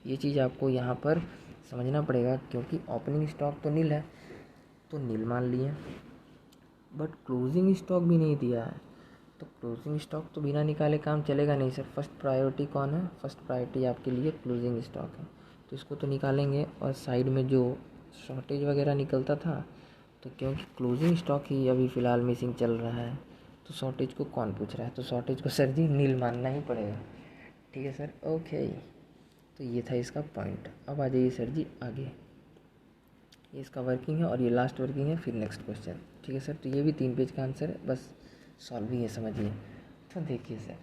ये चीज़ आपको यहाँ पर समझना पड़ेगा, क्योंकि ओपनिंग स्टॉक तो नील है तो नील मान लिए, बट क्लोजिंग स्टॉक भी नहीं दिया है, तो क्लोजिंग स्टॉक तो बिना निकाले काम चलेगा नहीं सर। फर्स्ट प्रायोरिटी कौन है, फर्स्ट प्रायोरिटी आपके लिए क्लोजिंग स्टॉक है, तो इसको तो निकालेंगे, और साइड में जो शॉर्टेज वगैरह निकलता था, तो क्योंकि क्लोजिंग स्टॉक ही अभी फ़िलहाल मिसिंग चल रहा है, तो शॉर्टेज को कौन पूछ रहा है, तो शॉर्टेज को सर जी नील मानना ही पड़ेगा, ठीक है सर। ओके, तो ये था इसका पॉइंट। अब आ जाइए सर जी आगे, ये इसका वर्किंग है और ये लास्ट वर्किंग है, फिर नेक्स्ट क्वेश्चन, ठीक है सर। तो ये भी 3 पेज का आंसर है, बस सॉल्विंग है, समझिए। तो देखिए सर,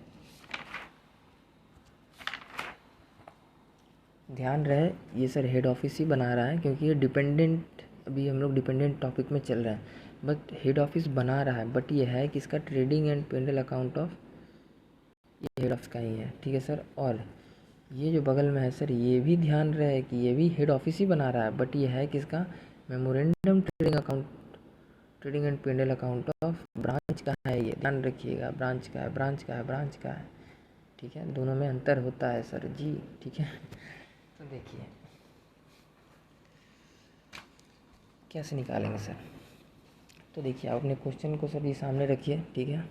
ध्यान रहे ये सर हेड ऑफिस ही बना रहा है, क्योंकि ये डिपेंडेंट, अभी हम लोग डिपेंडेंट टॉपिक में चल रहे हैं, बट हेड ऑफिस बना रहा है, बट ये है कि इसका trading and P and L account of, ये हेड ऑफिस का ही है, ठीक है सर। और ये जो बगल में है सर, ये भी ध्यान रहे कि ये भी हेड ऑफिस ही बना रहा है, बट ये है किसका, memorandum trading account, trading and P and L account of branch का है, ये ध्यान रखिएगा, ब्रांच का है, ब्रांच का है, ब्रांच का है, ठीक है, दोनों में अंतर होता है सर जी, ठीक है। तो देखिए कैसे निकालेंगे सर, तो देखिए आप अपने क्वेश्चन को सर जी सामने रखिए, ठीक है,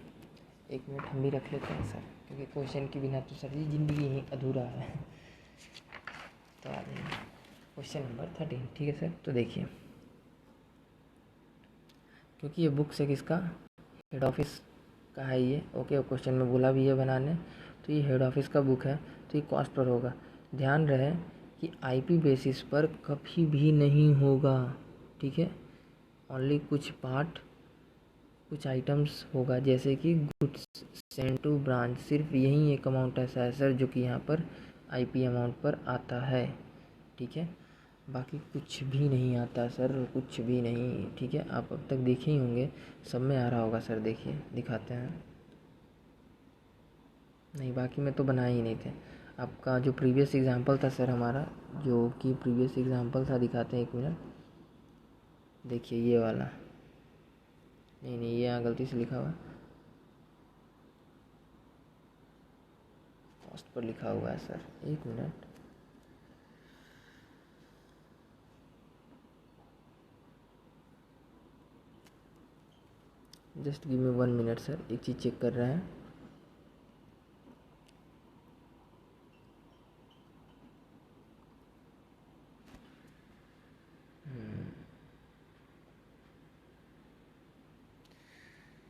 1 मिनट हम भी रख लेते हैं सर, क्योंकि क्वेश्चन के बिना तो सर जी ज़िंदगी ही अधूरा है। तो आ जाइए क्वेश्चन नंबर 13, ठीक है सर। तो देखिए, क्योंकि ये बुक्स है किसका, हेड ऑफिस का है ये, ओके, क्वेश्चन में बोला भी है बनाने, तो ये हेड ऑफिस का बुक है, तो ये कॉस्ट पर होगा। ध्यान रहे कि आईपी बेसिस पर कभी भी नहीं होगा, ठीक है, ओनली कुछ पार्ट, कुछ आइटम्स होगा, जैसे कि गुड्स सेंड टू ब्रांच, सिर्फ यही एक अमाउंट ऐसा है सर जो कि यहाँ पर आईपी अमाउंट पर आता है, ठीक है, बाकी कुछ भी नहीं आता सर, कुछ भी नहीं, ठीक है। आप अब तक देखे ही होंगे, सब में आ रहा होगा सर, देखिए दिखाते हैं, नहीं, बाकी में तो बनाए ही नहीं थे। आपका जो प्रीवियस एग्जांपल था सर हमारा, जो कि प्रीवियस एग्जांपल था, दिखाते हैं 1 मिनट। देखिए ये वाला, नहीं नहीं, ये यहाँ गलती से लिखा हुआ है, कॉस्ट पर लिखा हुआ है sir. 1 minute, just give me 1 minute sir, एक चीज़ चेक कर रहे हैं।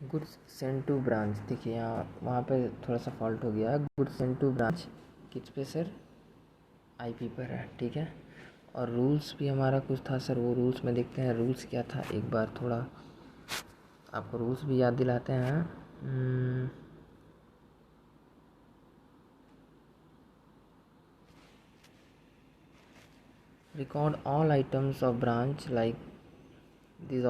गुड्स सेंड टू ब्रांच, देखिए यहाँ वहाँ पे थोड़ा सा फॉल्ट हो गया है। गुड्स सेंड टू ब्रांच किस पे सर? आईपी पर है, ठीक है। और रूल्स भी हमारा कुछ था सर, वो रूल्स में देखते हैं रूल्स क्या था, एक बार थोड़ा आपको रूल्स भी याद दिलाते हैं। Record all items of branch like this,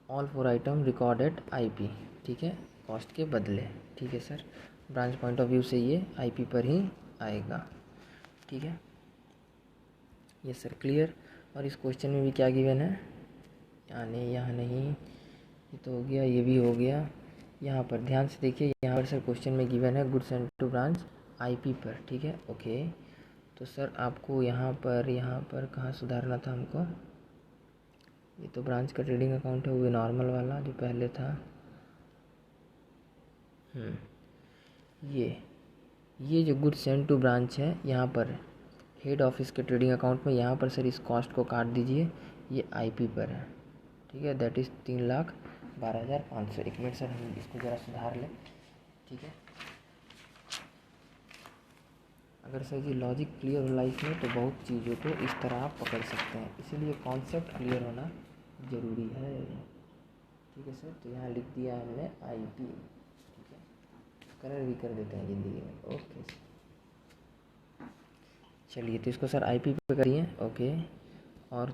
all 4 item recorded IP, ठीक है, कॉस्ट के बदले, ठीक है sir. Branch point of view से ये आईपी पर ही आएगा, ठीक है। ये सर क्लियर। और इस क्वेश्चन में भी क्या गिवन है? यहाँ नहीं, ये तो हो गया, ये भी हो गया। यहाँ पर ध्यान से देखिए, यहाँ पर सर क्वेश्चन में गिवन है goods send to branch IP पर, ठीक है, ओके। तो सर आपको यहाँ पर कहाँ सुधारना था हमको? ये तो ब्रांच का ट्रेडिंग अकाउंट है, वो नॉर्मल वाला जो पहले था। ये जो गुड्स सेंड टू ब्रांच है, यहाँ पर हेड ऑफिस के ट्रेडिंग अकाउंट में, यहाँ पर सर इस कॉस्ट को काट दीजिए, ये आईपी पर है, ठीक है, दैट इज़ 3,12,500। 1 मिनट सर, हम इसको ज़रा सुधार लें, ठीक है। अगर सर जी लॉजिक क्लियर हो लाइफ में, तो बहुत चीज़ों को इस तरह आप पकड़ सकते हैं, इसीलिए कॉन्सेप्ट क्लियर होना ज़रूरी है, ठीक है सर। तो यहाँ लिख दिया हमने आईपी, ठीक है, कलर भी कर देते हैं ज़िंदगी में, ओके। चलिए, तो इसको सर आईपी पे करिए, ओके। और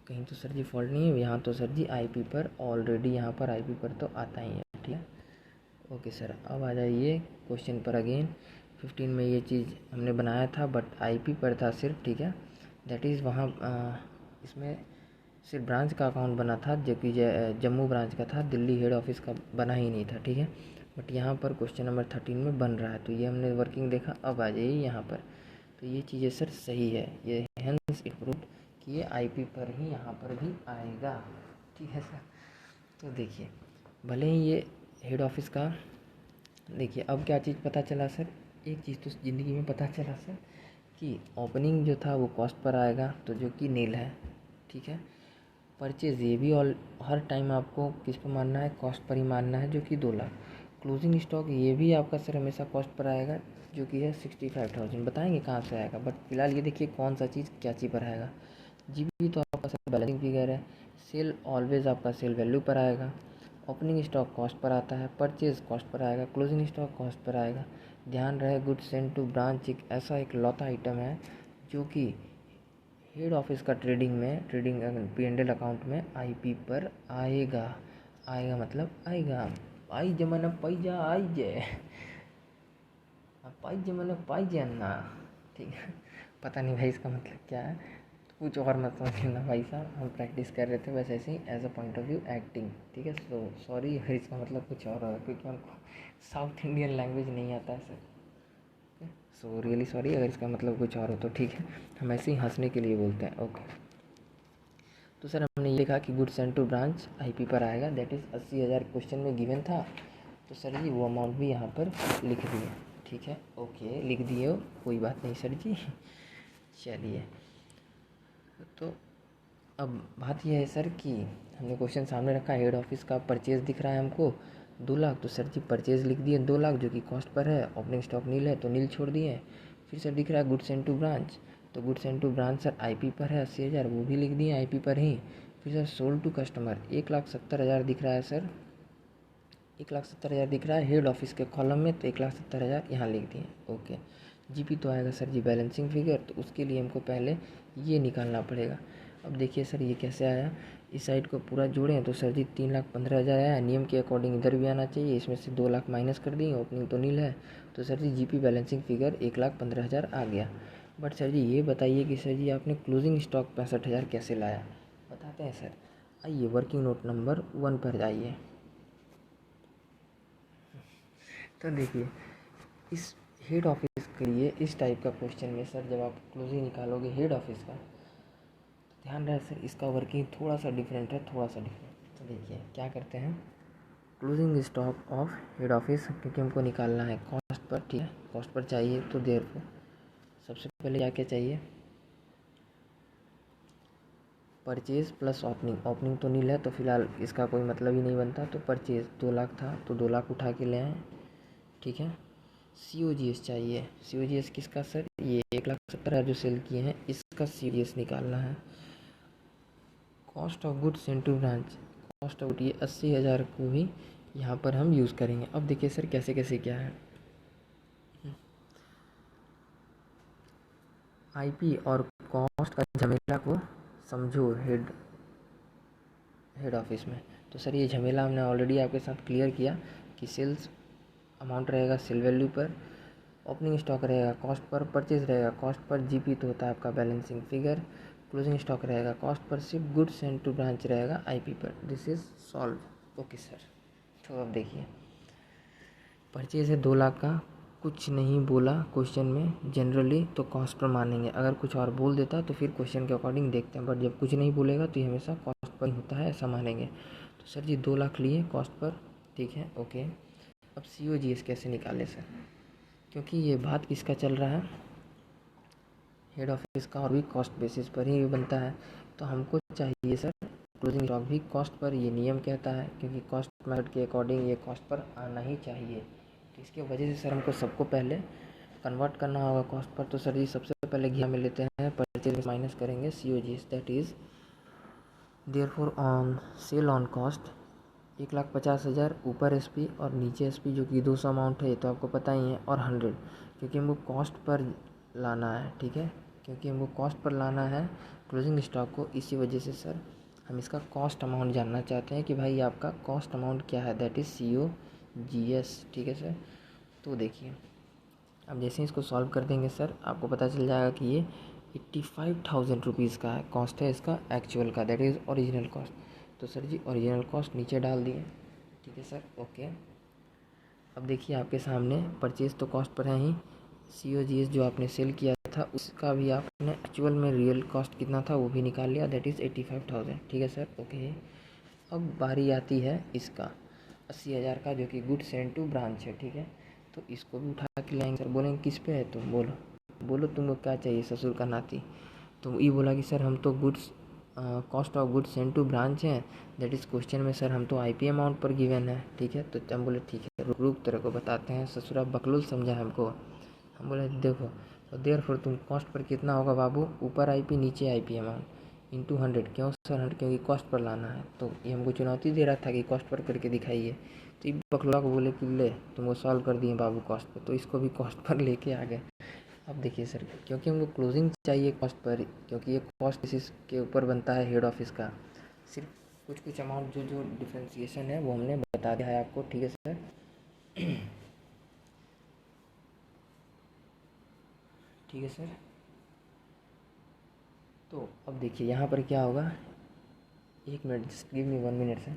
कहीं तो सर जी फॉल्ट नहीं है, यहाँ तो सर जी आईपी पर ऑलरेडी, यहाँ पर आईपी पर तो आता ही है, ठीक है, ओके सर। अब आ जाइए क्वेश्चन पर अगेन। 15 में ये चीज़ हमने बनाया था, बट आईपी पर था सिर्फ, ठीक है, दैट इज़ वहाँ इसमें सिर्फ ब्रांच का अकाउंट बना था, जो कि जम्मू ब्रांच का था, दिल्ली हेड ऑफिस का बना ही नहीं था, ठीक है। बट यहाँ पर क्वेश्चन नंबर 13 में बन रहा है, तो ये हमने वर्किंग देखा। अब आ जाइए यहाँ पर, तो ये चीज़ें सर सही है, ये हेंस इट प्रूव्ड कि ये आईपी पर ही यहाँ पर भी आएगा, ठीक है सर। तो देखिए, भले ही ये हेड ऑफिस का, देखिए अब क्या चीज़ पता चला सर, एक चीज़ तो ज़िंदगी में पता चला सर कि ओपनिंग जो था वो कॉस्ट पर आएगा, तो जो कि नील है, ठीक है। परचेज़ ये भी ऑल हर टाइम आपको किस पर मानना है? कॉस्ट पर ही मानना है, जो कि 2 लाख। क्लोजिंग स्टॉक ये भी आपका सर हमेशा कॉस्ट पर आएगा, जो कि है 65,000। बताएंगे कहाँ से आएगा, बट फिलहाल ये देखिए कौन सा चीज़ क्या चीज़ पर आएगा। जीबी तो आपका सर बैलेंसिंग फिगर है। सेल ऑलवेज आपका सेल वैल्यू पर आएगा। ओपनिंग स्टॉक कॉस्ट पर आता है, परचेज कॉस्ट पर आएगा, क्लोजिंग स्टॉक कॉस्ट पर आएगा। ध्यान रहे, गुड्स सेंड टू ब्रांच एक ऐसा एक लौता आइटम है जो कि हेड ऑफिस का ट्रेडिंग P&L अकाउंट में आईपी पर आएगा। आएगा मतलब आएगा, आई जमाना पैजा आई जय, पाई जमाना पाई जाना, ठीक है। पता नहीं भाई इसका मतलब क्या है, कुछ और मत समझना भाई साहब, हम प्रैक्टिस कर रहे थे बस ऐसे ही as a point of view acting, ठीक है। सो सॉरी अगर इसका मतलब कुछ और है, क्योंकि हमको साउथ इंडियन लैंग्वेज नहीं आता है सर, सो रियली सॉरी अगर इसका मतलब कुछ और हो तो, ठीक है। हम ऐसे ही हंसने के लिए बोलते हैं, ओके। तो सर हमने ये लिखा कि goods send to branch IP पर आएगा, दैट इज़ 80,000 क्वेश्चन में गिवन था, तो सर जी वो अमाउंट भी यहाँ पर लिख दिए, ठीक है, ओके, लिख दिए हो, कोई बात नहीं सर जी। चलिए, तो अब बात यह है सर कि हमने क्वेश्चन सामने रखा, हेड ऑफिस का परचेज दिख रहा है हमको 2 लाख, तो सर जी परचेज लिख दिए 2 लाख, जो कि कॉस्ट पर है। ओपनिंग स्टॉक नील है तो नील छोड़ दिए। फिर सर दिख रहा है गुड्स सेंड टू ब्रांच, तो goods send to branch sir IP पर है 80,000, वो भी लिख दिए आईपी पर ही। फिर सर सोल्ड टू कस्टमर 1,70,000 दिख रहा है सर, 1,70,000 दिख रहा है हेड ऑफिस के कॉलम में, तो 1,70,000 यहाँ लिख दिए, ओके। जीपी तो आएगा सर जी बैलेंसिंग फिगर, तो उसके लिए हमको पहले ये निकालना पड़ेगा। अब देखिए सर ये कैसे आया, इस साइड को पूरा जोड़ें तो सर जी 3,15,000 आया, नियम के अकॉर्डिंग इधर भी आना चाहिए, इसमें से 2 लाख माइनस कर दिए, ओपनिंग तो नील है, तो सर जी जीपी बैलेंसिंग फिगर 1,15,000 आ गया। बट सर जी ये बताइए कि सर जी आपने क्लोजिंग स्टॉक 65,000 कैसे लाया, बताते हैं सर। आइए वर्किंग नोट नंबर 1 पर जाइए। तो देखिए इस हेड ऑफिस के लिए इस टाइप का क्वेश्चन में सर जब आप क्लोजिंग निकालोगे हेड ऑफिस का, तो ध्यान रहे सर इसका वर्किंग थोड़ा सा डिफरेंट है, थोड़ा सा डिफरेंट। तो देखिए क्या करते हैं, closing stock of head office, क्योंकि हमको निकालना है कॉस्ट पर, ठीक है, कॉस्ट पर चाहिए, तो देयरफॉर सबसे पहले क्या क्या चाहिए, परचेज प्लस ओपनिंग, ओपनिंग तो नील है तो फिलहाल इसका कोई मतलब ही नहीं बनता, तो परचेज 2 लाख था तो 2 लाख उठा के ले आए, ठीक है। COGS चाहिए, COGS किसका सर, ये 1,70,000 जो सेल किए हैं इसका COGS निकालना है। Cost of goods into branch, cost of ये 80,000 को भी यहाँ पर हम यूज़ करेंगे। अब देखिए सर कैसे कैसे क्या है, IP और कॉस्ट का झमेला को समझो हेड ऑफिस में। तो सर ये झमेला हमने ऑलरेडी आपके साथ क्लियर किया कि सेल्स अमाउंट रहेगा सेल वैल्यू पर, ओपनिंग स्टॉक रहेगा कॉस्ट पर, परचेज रहेगा कॉस्ट पर, जीपी तो होता है आपका बैलेंसिंग फिगर, क्लोजिंग स्टॉक रहेगा कॉस्ट पर, सिर्फ गुड्स एंड टू ब्रांच रहेगा IP पर। This is solve. Okay sir, तो अब देखिए परचेज है 2 लाख का, कुछ नहीं बोला क्वेश्चन में जनरली तो कॉस्ट पर मानेंगे, अगर कुछ और बोल देता तो फिर क्वेश्चन के अकॉर्डिंग देखते हैं, बट जब कुछ नहीं बोलेगा तो ये हमेशा कॉस्ट पर ही होता है, ऐसा मानेंगे। तो सर जी 2 लाख लिए कॉस्ट पर, ठीक है ओके। अब COGS कैसे निकाले सर, क्योंकि ये बात किसका चल रहा है, हेड ऑफिस का, और भी कॉस्ट बेसिस पर ही बनता है, तो हमको चाहिए सर क्लोजिंग स्टॉक भी कॉस्ट पर, ये नियम कहता है, क्योंकि कॉस्ट मेथड के अकॉर्डिंग ये कॉस्ट पर आना ही चाहिए। तो इसके वजह से सर हमको सबको पहले कन्वर्ट करना होगा कॉस्ट पर। तो सर जी सबसे पहले घिया में लेते हैं, परचेज में माइनस करेंगे COGS, that is therefore on sale on cost 1,50,000 ऊपर SP और नीचे SP जो कि 200 अमाउंट है, ये तो आपको पता ही है, और 100 क्योंकि हमको कॉस्ट पर लाना है, ठीक है, क्योंकि हमको कॉस्ट पर लाना है क्लोजिंग स्टॉक को, इसी वजह से सर हम इसका कॉस्ट अमाउंट जानना चाहते हैं कि भाई आपका कॉस्ट अमाउंट क्या है, दैट इज़ COGS, ठीक है सर। तो देखिए अब जैसे ही इसको सॉल्व कर देंगे सर आपको पता चल जाएगा कि ये 85,000 रुपीज़ का है, कॉस्ट है इसका एक्चुअल का, दैट इज़ ओरिजिनल कॉस्ट। तो सर जी ओरिजिनल कॉस्ट नीचे डाल दिए, ठीक है सर ओके। अब देखिए आपके सामने परचेज तो कॉस्ट पर है ही, COGS जो आपने सेल किया था उसका भी आपने एक्चुअल में रियल कॉस्ट कितना था वो भी निकाल लिया, दैट इज़ 85,000, ठीक है सर ओके। अब बारी आती है इसका 80,000 का जो कि गुड्स एंड टू ब्रांच है, ठीक है, तो इसको भी उठा के लाएंगे सर। बोलेंगे किस पे है, तुम बोलो बोलो तुमको क्या चाहिए ससुर का नाती, तो ये बोला कि सर हम तो goods cost of goods send to branch है, दैट इज़ क्वेश्चन में सर हम तो IP अमाउंट पर गिवन है, ठीक है। तो हम बोले ठीक है रुक रुक तेरे को बताते हैं, ससुरा बकलोल समझा हमको। हम बोले देखो, तो देयरफॉर तुम कॉस्ट पर कितना होगा बाबू, ऊपर IP नीचे IP अमाउंट इंटू 100, क्यों सर 100, क्योंकि कॉस्ट पर लाना है, तो ये हमको चुनौती दे रहा था कि कॉस्ट पर करके दिखाइए। तो ये बकलोला को बोले कि ले तुमको सॉल्व कर दिए बाबू कॉस्ट पर, तो इसको भी कॉस्ट पर लेके आ गए। अब देखिए सर क्योंकि हमको क्लोजिंग चाहिए कॉस्ट पर, क्योंकि ये कॉस्ट बेसिस के ऊपर बनता है हेड ऑफिस का, सिर्फ कुछ कुछ अमाउंट जो जो डिफ्रेंसिएशन है वो हमने बता दिया है आपको, ठीक है सर। ठीक है सर, तो अब देखिए यहाँ पर क्या होगा, 1 minute just give me 1 minute sir.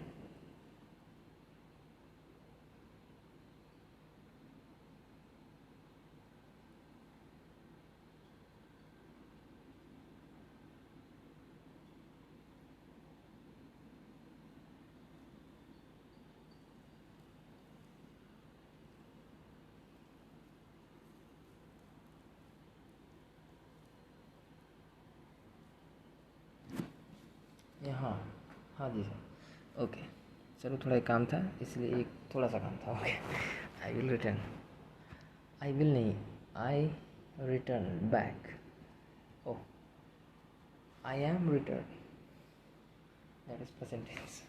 हाँ हाँ जी सर ओके सर, वो थोड़ा एक काम था इसलिए, एक थोड़ा सा काम था, okay. I will return, I will नहीं, I return back, oh I am return, that is present tense.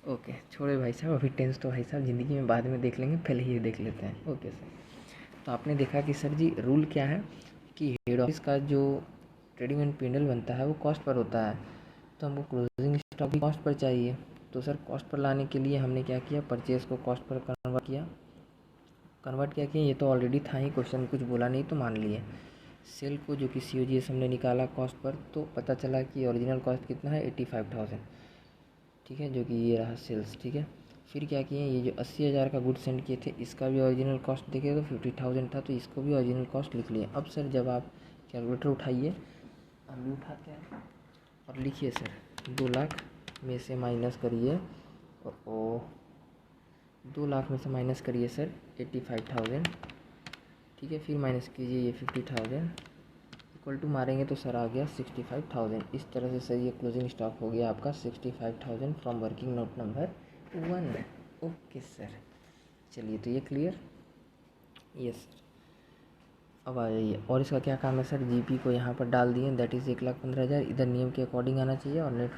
Okay छोड़े भाई साहब, अभी टेंस तो भाई साहब ज़िंदगी में बाद में देख लेंगे, पहले ये देख लेते हैं, ओके सर। तो आपने देखा कि सर जी रूल क्या है कि हेड ऑफिस का जो ट्रेडिंग एंड P&L बनता है वो कॉस्ट पर होता है, तो हमको क्लोजिंग स्टॉक भी कॉस्ट पर चाहिए। तो सर कॉस्ट पर लाने के लिए हमने क्या किया, परचेज़ को कॉस्ट पर कन्वर्ट क्या किया, ये तो ऑलरेडी था ही, क्वेश्चन में कुछ बोला नहीं तो मान लिए। सेल को जो कि COGS हमने निकाला कॉस्ट पर, तो पता चला कि ओरिजिनल कॉस्ट कितना है 85,000, ठीक है, जो कि ये रहा सेल्स, ठीक है। फिर क्या किए, ये जो 80,000 का गुड सेंड किए थे इसका भी ओरिजिनल कॉस्ट देखे तो 50,000 था, तो इसको भी ओरिजिनल कॉस्ट लिख लिए। अब सर जब आप कैलकुलेटर उठाइए, हम भी उठाते हैं और लिखिए सर 2 लाख में से माइनस करिए, ओ 2 लाख में से माइनस करिए सर 85,000, ठीक है। फिर माइनस कीजिए ये 50,000, इक्वल टू मारेंगे तो सर आ गया 65,000। इस तरह से सर ये क्लोजिंग स्टॉक हो गया आपका 65,000 from working note number 1। Okay sir, चलिए तो ये क्लियर। यस सर, अब आ जाइए, और इसका क्या काम है सर, GP को यहाँ पर डाल दिए, दैट इज़ 1,15,000, इधर नियम के अकॉर्डिंग आना चाहिए, और नेट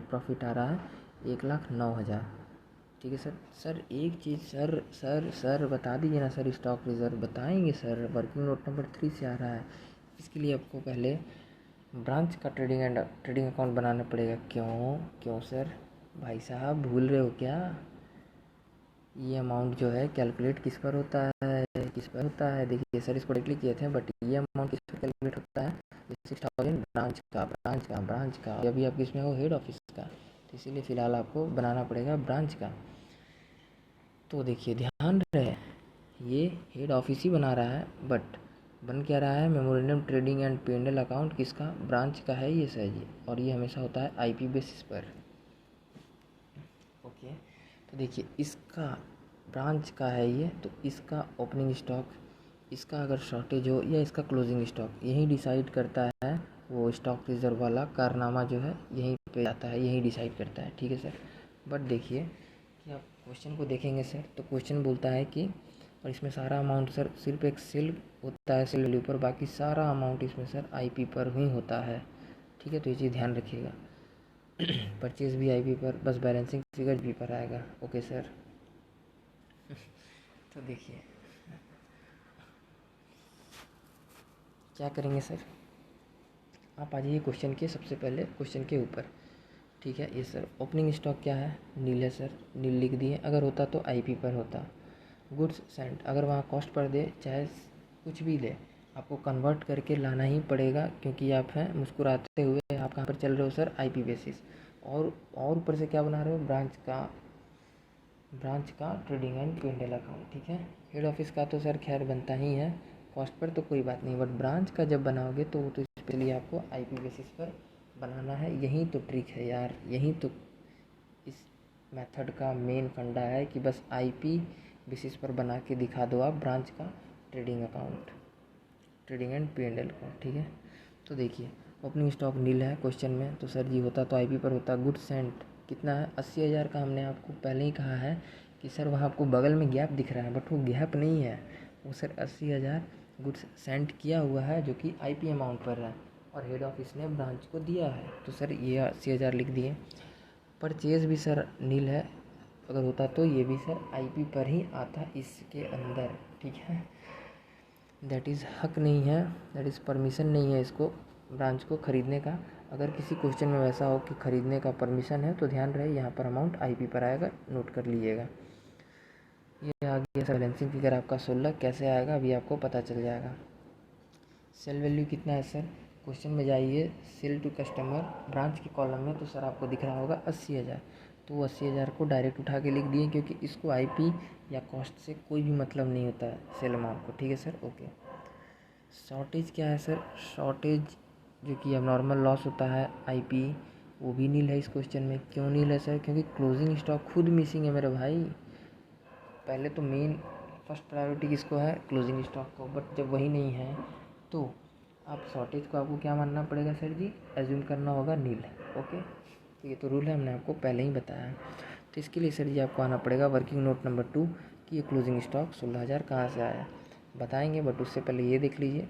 प्रॉफिट आ रहा है 1,09,000, ठीक है सर। सर एक चीज़ सर बता दीजिए ना सर, स्टॉक रिजर्व बताएंगे सर, वर्किंग नोट नंबर 3 से आ रहा है। इसके लिए आपको पहले ब्रांच का ट्रेडिंग अकाउंट बनाना पड़ेगा। क्यों सर, भाई साहब भूल रहे हो क्या? ये अमाउंट जो है कैलकुलेट किस पर होता है, देखिए सर इसको डायरेक्टली किए थे, बट ये अमाउंट किस पर कैलकुलेट होता है, 6,000 ब्रांच का अभी आप किस में हो, हेड ऑफिस का, तो इसीलिए फ़िलहाल आपको बनाना पड़ेगा ब्रांच का। तो देखिए ध्यान रहे, ये हेड ऑफिस ही बना रहा है, बट बन क्या रहा है, memorandum trading and P&L account किसका, ब्रांच का है ये सर जी, और ये हमेशा होता है IP बेसिस पर। ओके, तो देखिए इसका ब्रांच का है ये, तो इसका ओपनिंग स्टॉक, इसका अगर शॉर्टेज हो या इसका क्लोजिंग स्टॉक, यही डिसाइड करता है, वो स्टॉक रिजर्व वाला कारनामा जो है यहीं पे आता है, यही डिसाइड करता है, ठीक है सर। बट देखिए कि आप क्वेश्चन को देखेंगे सर, तो क्वेश्चन बोलता है कि, और इसमें सारा अमाउंट सर सिर्फ एक सेल होता है, सेल वैल्यू पर, बाकी सारा अमाउंट इसमें सर IP पर ही होता है, ठीक है, तो ये चीज़ ध्यान रखिएगा। परचेज भी IP पर, बस बैलेंसिंग फिगर भी पर आएगा। ओके सर, तो देखिए क्या करेंगे सर, आप आ जाइए क्वेश्चन के, सबसे पहले क्वेश्चन के ऊपर, ठीक है। ये सर ओपनिंग स्टॉक क्या है, नील है सर, नील लिख दिए, अगर होता तो IP पर होता। गुड्स सेंट अगर वहाँ कॉस्ट पर दे, चाहे कुछ भी दे, आपको कन्वर्ट करके लाना ही पड़ेगा, क्योंकि आप हैं मुस्कुराते हुए, आप कहाँ पर चल रहे हो सर, IP बेसिस, और ऊपर से क्या बना रहे हो, ब्रांच का ट्रेडिंग एंड P&L अकाउंट, ठीक है। हेड ऑफिस का तो सर खैर बनता ही है कॉस्ट पर, तो कोई बात नहीं, बट ब्रांच का जब बनाओगे तो वो तो स्पेशली आपको IP बेसिस पर बनाना है। यही तो ट्रिक है यार, यही तो इस मेथड का मेन फंडा है कि बस IP बेसिस पर बना के दिखा दो आप ब्रांच का trading account, trading and P&L account, ठीक है। तो देखिए ओपनिंग स्टॉक नील है क्वेश्चन में, तो सर जी होता तो IP पर होता। गुड सेंट कितना है, 80,000 का, हमने आपको पहले ही कहा है कि सर वहाँ आपको बगल में गैप दिख रहा है, बट वो गैप नहीं है, वो सर 80,000 गुड सेंट किया हुआ है, जो कि IP अमाउंट पर है, और हेड ऑफिस ने ब्रांच को दिया है, तो सर ये 80,000 लिख दिए। परचेज भी सर नील है, अगर होता तो ये भी सर IP पर ही आता इसके अंदर, ठीक है। दैट इज़ हक नहीं है, दैट इज़ परमिशन नहीं है इसको, ब्रांच को ख़रीदने का। अगर किसी क्वेश्चन में वैसा हो कि ख़रीदने का परमिशन है, तो ध्यान रहे यहाँ पर अमाउंट IP पर आएगा, नोट कर लीजिएगा। ये आ गया सर बैलेंसिंग फिगर आपका 16, कैसे आएगा अभी आपको पता चल जाएगा। सेल वैल्यू कितना है सर, क्वेश्चन में जाइए, सेल टू कस्टमर ब्रांच के कॉलम में, तो सर आपको दिख रहा होगा 80,000, तो वो 80,000 को डायरेक्ट उठा के लिख दिए, क्योंकि इसको IP या कॉस्ट से कोई भी मतलब नहीं होता है सेल अमाउंट को, ठीक है सर। ओके, शॉर्टेज क्या है सर, शॉर्टेज जो कि अब नॉर्मल लॉस होता है IP, वो भी नील है इस क्वेश्चन में। क्यों नील है सर, क्योंकि क्लोजिंग स्टॉक खुद मिसिंग है मेरे भाई। पहले तो मेन फर्स्ट प्रायोरिटी किसको है, क्लोजिंग स्टॉक को, बट जब वही नहीं है तो आप शॉर्टेज को आपको क्या मानना पड़ेगा सर जी, एज्यूम करना होगा नील। ओके, तो ये तो रूल है, हमने आपको पहले ही बताया है। तो इसके लिए सर जी आपको आना पड़ेगा वर्किंग नोट नंबर 2 कि ये क्लोजिंग स्टॉक 16,000 कहाँ से आया, बताएंगे, बट उससे पहले ये देख लीजिए,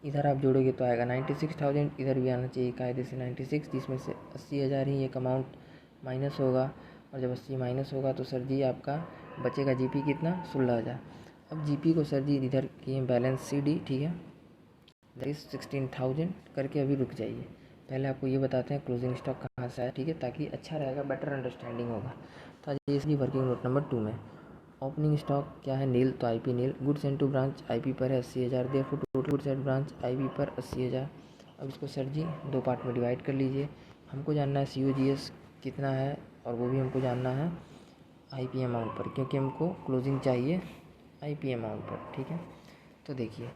इधर आप जोड़ोगे तो आएगा 96,000, इधर भी आना चाहिए कायदे से 96, जिसमें से 80,000 ही एक अमाउंट माइनस होगा, और जब 80 माइनस होगा तो सर जी आपका बचेगा GP कितना, 16,000। अब GP को सर जी इधर किए बैलेंस CD, ठीक है, दैट इज़ 16,000 करके अभी रुक जाइए, पहले आपको ये बताते हैं क्लोजिंग स्टॉक कहाँ से आया, ठीक है, ताकि अच्छा रहेगा, बेटर अंडरस्टैंडिंग होगा। तो आज इसकी वर्किंग नोट नंबर 2 में ओपनिंग स्टॉक क्या है, नील, तो आईपी नील। गुड्स इनटू ब्रांच आईपी पर है 80,000, therefore total goods at branch IP पर 80,000। अब इसको सर जी 2 पार्ट में डिवाइड कर लीजिए। हमको जानना है COGS कितना है, और वो भी हमको जानना है आईपी अमाउंट पर, क्योंकि हमको क्लोजिंग चाहिए आईपी अमाउंट पर, ठीक है। तो देखिए,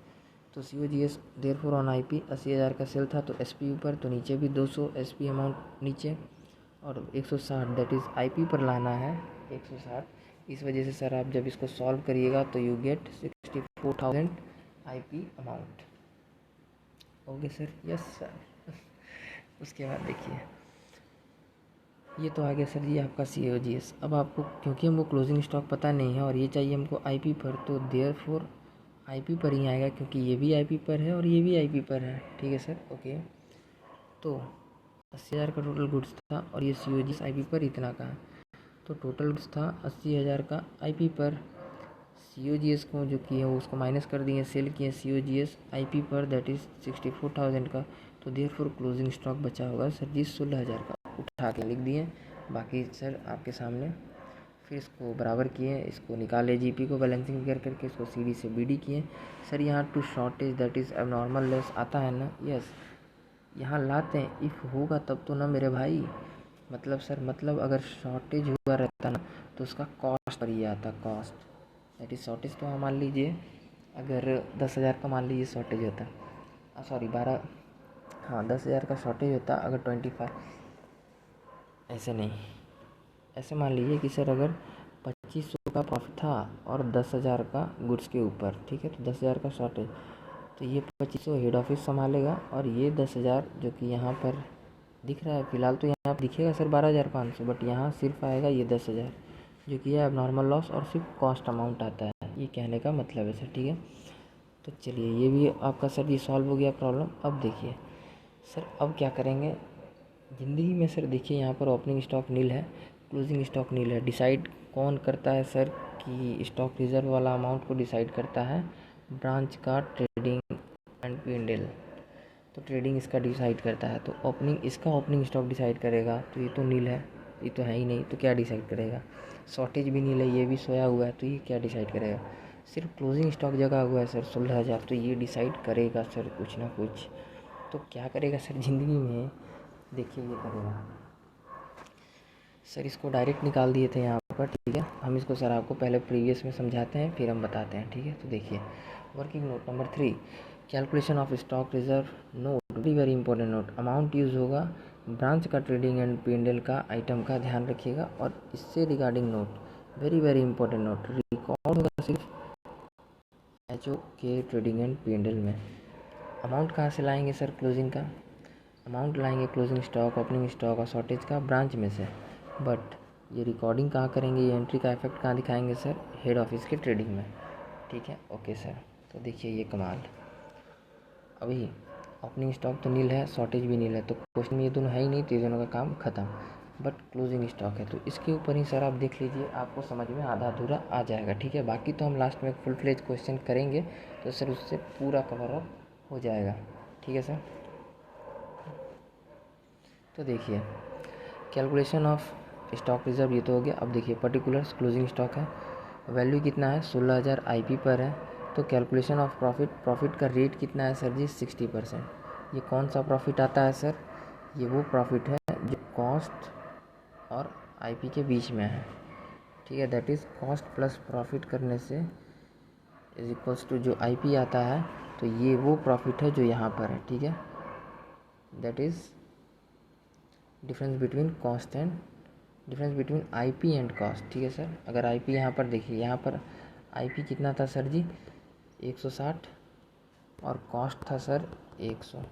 तो COGS देयरफॉर ऑन आईपी 80,000 का सेल था, तो एसपी ऊपर, तो नीचे भी 200 एसपी अमाउंट नीचे, और 160 दैट इज़ आईपी पर लाना है 160। इस वजह से सर आप जब इसको सॉल्व करिएगा तो you get 64,000 IP amount. Okay sir, yes sir. उसके बाद देखिए, ये तो आ गया सर जी आपका COGS। अब आपको, क्योंकि हमको क्लोजिंग स्टॉक पता नहीं है और ये चाहिए हमको आईपी पर, तो देयरफॉर आईपी पर ही आएगा, क्योंकि ये भी आईपी पर है और ये भी आईपी पर है, ठीक है सर। ओके, तो 80,000 का टोटल गुड्स था और ये COGS आईपी पर इतना का है, तो टोटल गुड्स था 80,000 का आईपी पर। COGS को जो किए वो उसको माइनस कर दिए, सेल किए COGS आईपी पर दैट इज़ 64,000 का, तो देयरफॉर क्लोजिंग स्टॉक बचा होगा सर जी 16,000 का। उठा के लिख दिए, बाकी सर आपके सामने। फिर इसको बराबर किए, इसको निकाले जीपी को बैलेंसिंग फिगर करके, इसको CD से BD किए। सर यहाँ to shortage that is abnormal less आता है ना, यस, यहाँ लाते हैं, इफ़ होगा तब तो ना मेरे भाई, मतलब सर, मतलब अगर शॉर्टेज हुआ रहता ना तो उसका कॉस्ट पर ये आता, कॉस्ट दैट इज़ शॉर्टेज। तो मान लीजिए अगर 10,000 का मान लीजिए शॉर्टेज होता, सॉरी 12, हाँ 10,000 का शॉर्टेज होता, अगर 25, ऐसे नहीं, ऐसे मान लीजिए कि सर अगर 2500 का प्रॉफिट था और 10,000 का गुड्स के ऊपर, ठीक है, तो 10,000 का शॉर्टेज, तो ये 2500 हेड ऑफिस संभालेगा, और ये 10,000 जो कि यहाँ पर दिख रहा है फिलहाल, तो यहाँ पर दिखेगा सर 12,500, बट यहाँ सिर्फ आएगा ये 10,000 जो कि है अब नॉर्मल लॉस, और सिर्फ कॉस्ट अमाउंट आता है, ये कहने का मतलब है सर, ठीक है। तो चलिए, ये भी आपका सर ये सॉल्व हो गया प्रॉब्लम। अब देखिए सर, अब क्या करेंगे ज़िंदगी में सर, देखिए यहाँ पर ओपनिंग स्टॉक नील है, क्लोजिंग स्टॉक नील है। डिसाइड कौन करता है सर, कि स्टॉक रिजर्व वाला अमाउंट को डिसाइड करता है ब्रांच का ट्रेडिंग एंड P&L, तो ट्रेडिंग इसका डिसाइड करता है, तो ओपनिंग इसका ओपनिंग स्टॉक डिसाइड करेगा, तो ये तो नील है, ये तो है ही नहीं, तो क्या डिसाइड करेगा। शॉर्टेज भी नील है, ये भी सोया हुआ है, तो ये क्या डिसाइड करेगा। सिर्फ क्लोजिंग स्टॉक जगह हुआ है सर 16,000, तो ये डिसाइड करेगा सर कुछ ना कुछ। तो क्या करेगा सर ज़िंदगी में, देखिए ये करेगा सर, इसको डायरेक्ट निकाल दिए थे यहाँ पर, ठीक है। हम इसको सर आपको पहले प्रीवियस में समझाते हैं, फिर हम बताते हैं, ठीक है। तो देखिए working note number 3, calculation of stock reserve note, very important note. Amount use होगा ब्रांच का ट्रेडिंग एंड P&L का आइटम का ध्यान रखिएगा, और इससे regarding note, very very important note, record होगा सिर्फ HO के ट्रेडिंग एंड P&L में। अमाउंट कहाँ से लाएंगे सर, क्लोजिंग का अमाउंट लाएंगे क्लोजिंग स्टॉक, ओपनिंग स्टॉक और शॉर्टेज का ब्रांच में से, बट ये रिकॉर्डिंग कहाँ करेंगे, ये एंट्री का इफेक्ट कहाँ दिखाएंगे सर, हेड ऑफिस के ट्रेडिंग में, ठीक है। ओके सर, तो देखिए ये कमाल, अभी ओपनिंग स्टॉक तो नील है, शॉर्टेज भी नील है, तो क्वेश्चन में ये दोनों है ही नहीं, तो ये दोनों का काम खत्म। बट क्लोजिंग स्टॉक है, तो इसके ऊपर ही सर आप देख लीजिए, आपको समझ में आधा अधूरा आ जाएगा, ठीक है। बाकी तो हम लास्ट में एक फुल फ्लेज क्वेश्चन करेंगे, तो सर उससे पूरा कवर अप हो जाएगा, ठीक है सर। तो देखिए कैलकुलेशन ऑफ स्टॉक रिजर्व ये तो हो गया। अब देखिए पर्टिकुलर्स क्लोजिंग स्टॉक है, वैल्यू कितना है 16,000 आईपी पर है, तो कैलकुलेशन ऑफ प्रॉफिट, प्रॉफिट का रेट कितना है सर जी 60%। ये कौन सा प्रॉफिट आता है सर, ये वो प्रॉफिट है जो कॉस्ट और आईपी के बीच में है, ठीक है। That is cost plus profit करने से इज इक्वल्स टू जो आईपी आता है, तो ये वो प्रॉफिट है जो यहाँ पर है, ठीक है। That is difference between cost and difference between IP and cost, ठीक है सर। अगर आईपी यहाँ पर देखिए, यहाँ पर आईपी कितना था सर जी 160 और कॉस्ट था सर 100,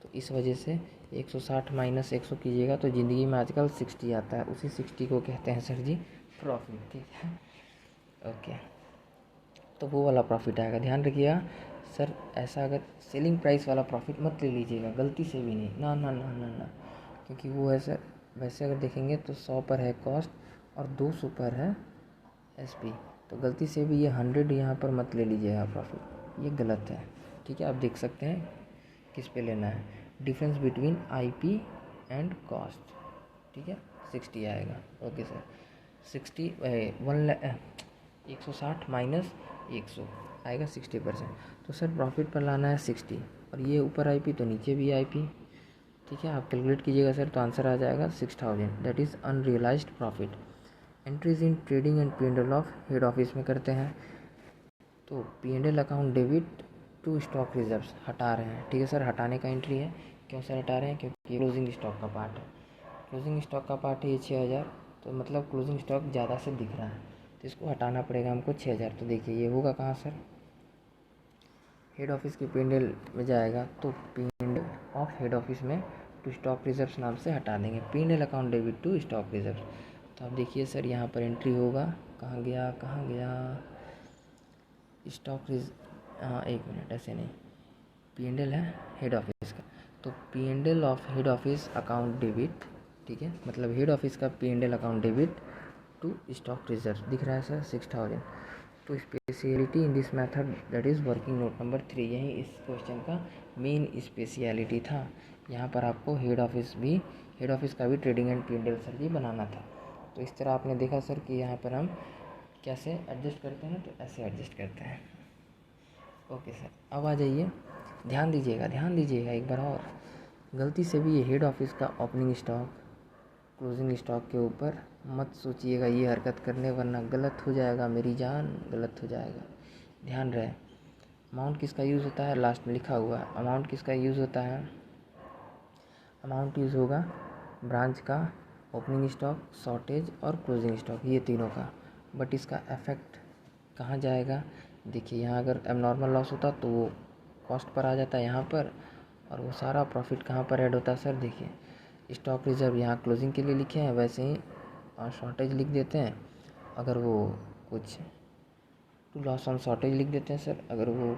तो इस वजह से 160 माइनस 100 कीजिएगा तो ज़िंदगी में आजकल 60 आता है, उसी 60 को कहते हैं सर जी प्रॉफिट, ठीक है। ओके, तो वो वाला प्रॉफिट आएगा, ध्यान रखिएगा सर। ऐसा अगर सेलिंग प्राइस वाला प्रॉफिट मत ले लीजिएगा गलती से भी नहीं, ना ना ना ना ना, क्योंकि वो है सर, वैसे अगर देखेंगे तो 100 पर है कॉस्ट और 200 पर है एसपी, तो गलती से भी ये 100 यहाँ पर मत ले लीजिएगा प्रॉफिट, ये गलत है, ठीक है। आप देख सकते हैं किस पे लेना है, difference between IP and cost, ठीक है, 60 आएगा। ओके सर, 60 160 माइनस 100 आएगा 60%। तो सर प्रॉफिट पर लाना है 60 और ये ऊपर IP तो नीचे भी IP, ठीक है। आप कैलकुलेट कीजिएगा सर तो आंसर आ जाएगा 6000, that is unrealised profit. Entries in trading and P&L of head office में करते हैं। तो P&L account debit to stock reserves हटा रहे हैं, ठीक है सर, हटाने का एंट्री है। क्यों सर हटा रहे हैं? क्योंकि क्लोजिंग स्टॉक का पार्ट है, क्लोजिंग स्टॉक का पार्ट है ये 6000, तो मतलब क्लोजिंग स्टॉक ज़्यादा से दिख रहा है, तो इसको हटाना पड़ेगा हमको 6000। तो देखिए ये होगा कहाँ सर, हेड ऑफिस के P&L में जाएगा, तो P&L ऑफ हेड ऑफिस में टू स्टॉक रिजर्व्स नाम से हटा देंगे, P&L account debit to stock reserve. तो आप देखिए सर यहाँ पर एंट्री होगा, कहाँ गया स्टॉक हाँ एक मिनट, ऐसे नहीं, P&L है हेड ऑफिस का, तो P&L of head office account debit, ठीक है, मतलब हेड ऑफिस का P&L account debit to stock reserve दिख रहा है सर 6000। तो speciality in this method that is working note number 3, यही इस क्वेश्चन का मेन स्पेशलिटी था। यहाँ पर आपको हेड ऑफिस का भी ट्रेडिंग एंड P&L सर जी बनाना था। तो इस तरह आपने देखा सर कि यहाँ पर हम कैसे एडजस्ट करते हैं, तो ऐसे एडजस्ट करते हैं। ओके सर, अब आ जाइए, ध्यान दीजिएगा एक बार और, गलती से भी ये हेड ऑफिस का ओपनिंग स्टॉक क्लोजिंग स्टॉक के ऊपर मत सोचिएगा ये हरकत करने, वरना गलत हो जाएगा मेरी जान, गलत हो जाएगा। ध्यान रहे, अमाउंट किसका यूज़ होता है, लास्ट में लिखा हुआ है अमाउंट किसका यूज़ होता है, अमाउंट यूज़ होगा ब्रांच का ओपनिंग स्टॉक, शॉर्टेज और क्लोजिंग स्टॉक, ये तीनों का। बट इसका इफेक्ट कहाँ जाएगा, देखिए यहाँ अगर एबनॉर्मल लॉस होता तो वो कॉस्ट पर आ जाता है यहाँ पर, और वो सारा प्रॉफिट कहाँ पर ऐड होता है सर, देखिए स्टॉक रिजर्व यहाँ क्लोजिंग के लिए लिखे हैं, वैसे ही शॉर्टेज लिख देते हैं, अगर वो कुछ टू लॉस ऑन शॉर्टेज लिख देते हैं सर, अगर वो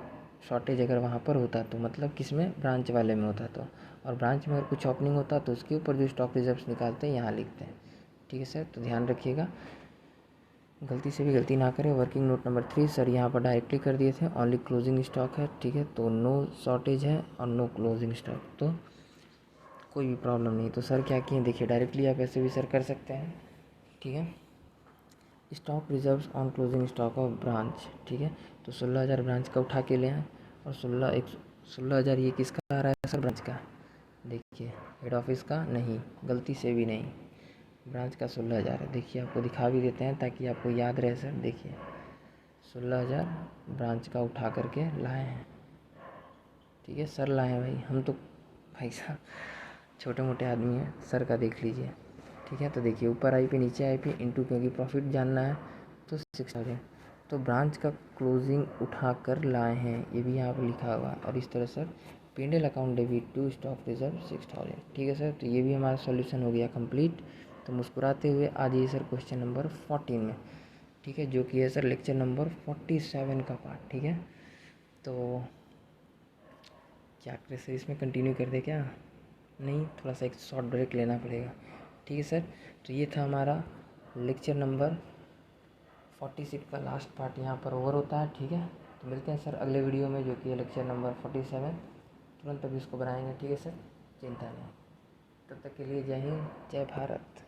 शॉर्टेज अगर वहाँ पर होता तो मतलब किस में, ब्रांच वाले में होता तो, और ब्रांच में अगर कुछ ओपनिंग होता तो उसके ऊपर जो स्टॉक रिजर्व्स निकालते हैं यहाँ लिखते हैं, ठीक है सर। तो ध्यान रखिएगा, गलती से भी गलती ना करें। वर्किंग नोट नंबर 3 सर यहाँ पर डायरेक्टली कर दिए थे, ओनली क्लोजिंग स्टॉक है, ठीक है, तो नो शॉर्टेज है और नो क्लोजिंग स्टॉक, तो कोई भी प्रॉब्लम नहीं। तो सर क्या किए, देखिए डायरेक्टली आप ऐसे भी सर कर सकते हैं, ठीक है, stock reserves on closing stock of branch, ठीक है, तो 16000 ब्रांच का उठा के ले आए, और 16000 ये किसका आ रहा है सर, ब्रांच का, देखिए हेड ऑफिस का नहीं, गलती से भी नहीं, ब्रांच का 16000 है। देखिए आपको दिखा भी देते हैं ताकि आपको याद रहे सर, देखिए 16000 ब्रांच का उठा करके लाए हैं, ठीक है सर, लाए हैं भाई, हम तो भाई साहब छोटे मोटे आदमी हैं, सर का देख लीजिए, ठीक है। तो देखिए ऊपर IP नीचे IP इंटू, क्योंकि प्रॉफिट जानना है तो 6000, तो ब्रांच का क्लोजिंग उठा कर लाए हैं, ये भी यहाँ पर लिखा हुआ, और इस तरह sir P&L account debit to stock reserve 6000, ठीक है सर। तो ये भी हमारा सॉल्यूशन हो गया कंप्लीट। तो मुस्कुराते हुए आ जाइए सर क्वेश्चन नंबर 14 में, ठीक है, जो कि है सर लेक्चर नंबर 47 का पार्ट, ठीक है। तो क्या करें सर, इसमें कंटिन्यू कर दे क्या, नहीं, थोड़ा सा एक शॉर्ट ब्रेक लेना पड़ेगा, ठीक है सर। तो ये था हमारा लेक्चर नंबर 46 का लास्ट पार्ट, यहाँ पर ओवर होता है, ठीक है। तो मिलते हैं सर अगले वीडियो में, जो कि है लेक्चर नंबर 47, तुरंत अभी इसको बनाएंगे, ठीक है सर, चिंता नहीं। तब तक के लिए जय हिंद, जय भारत।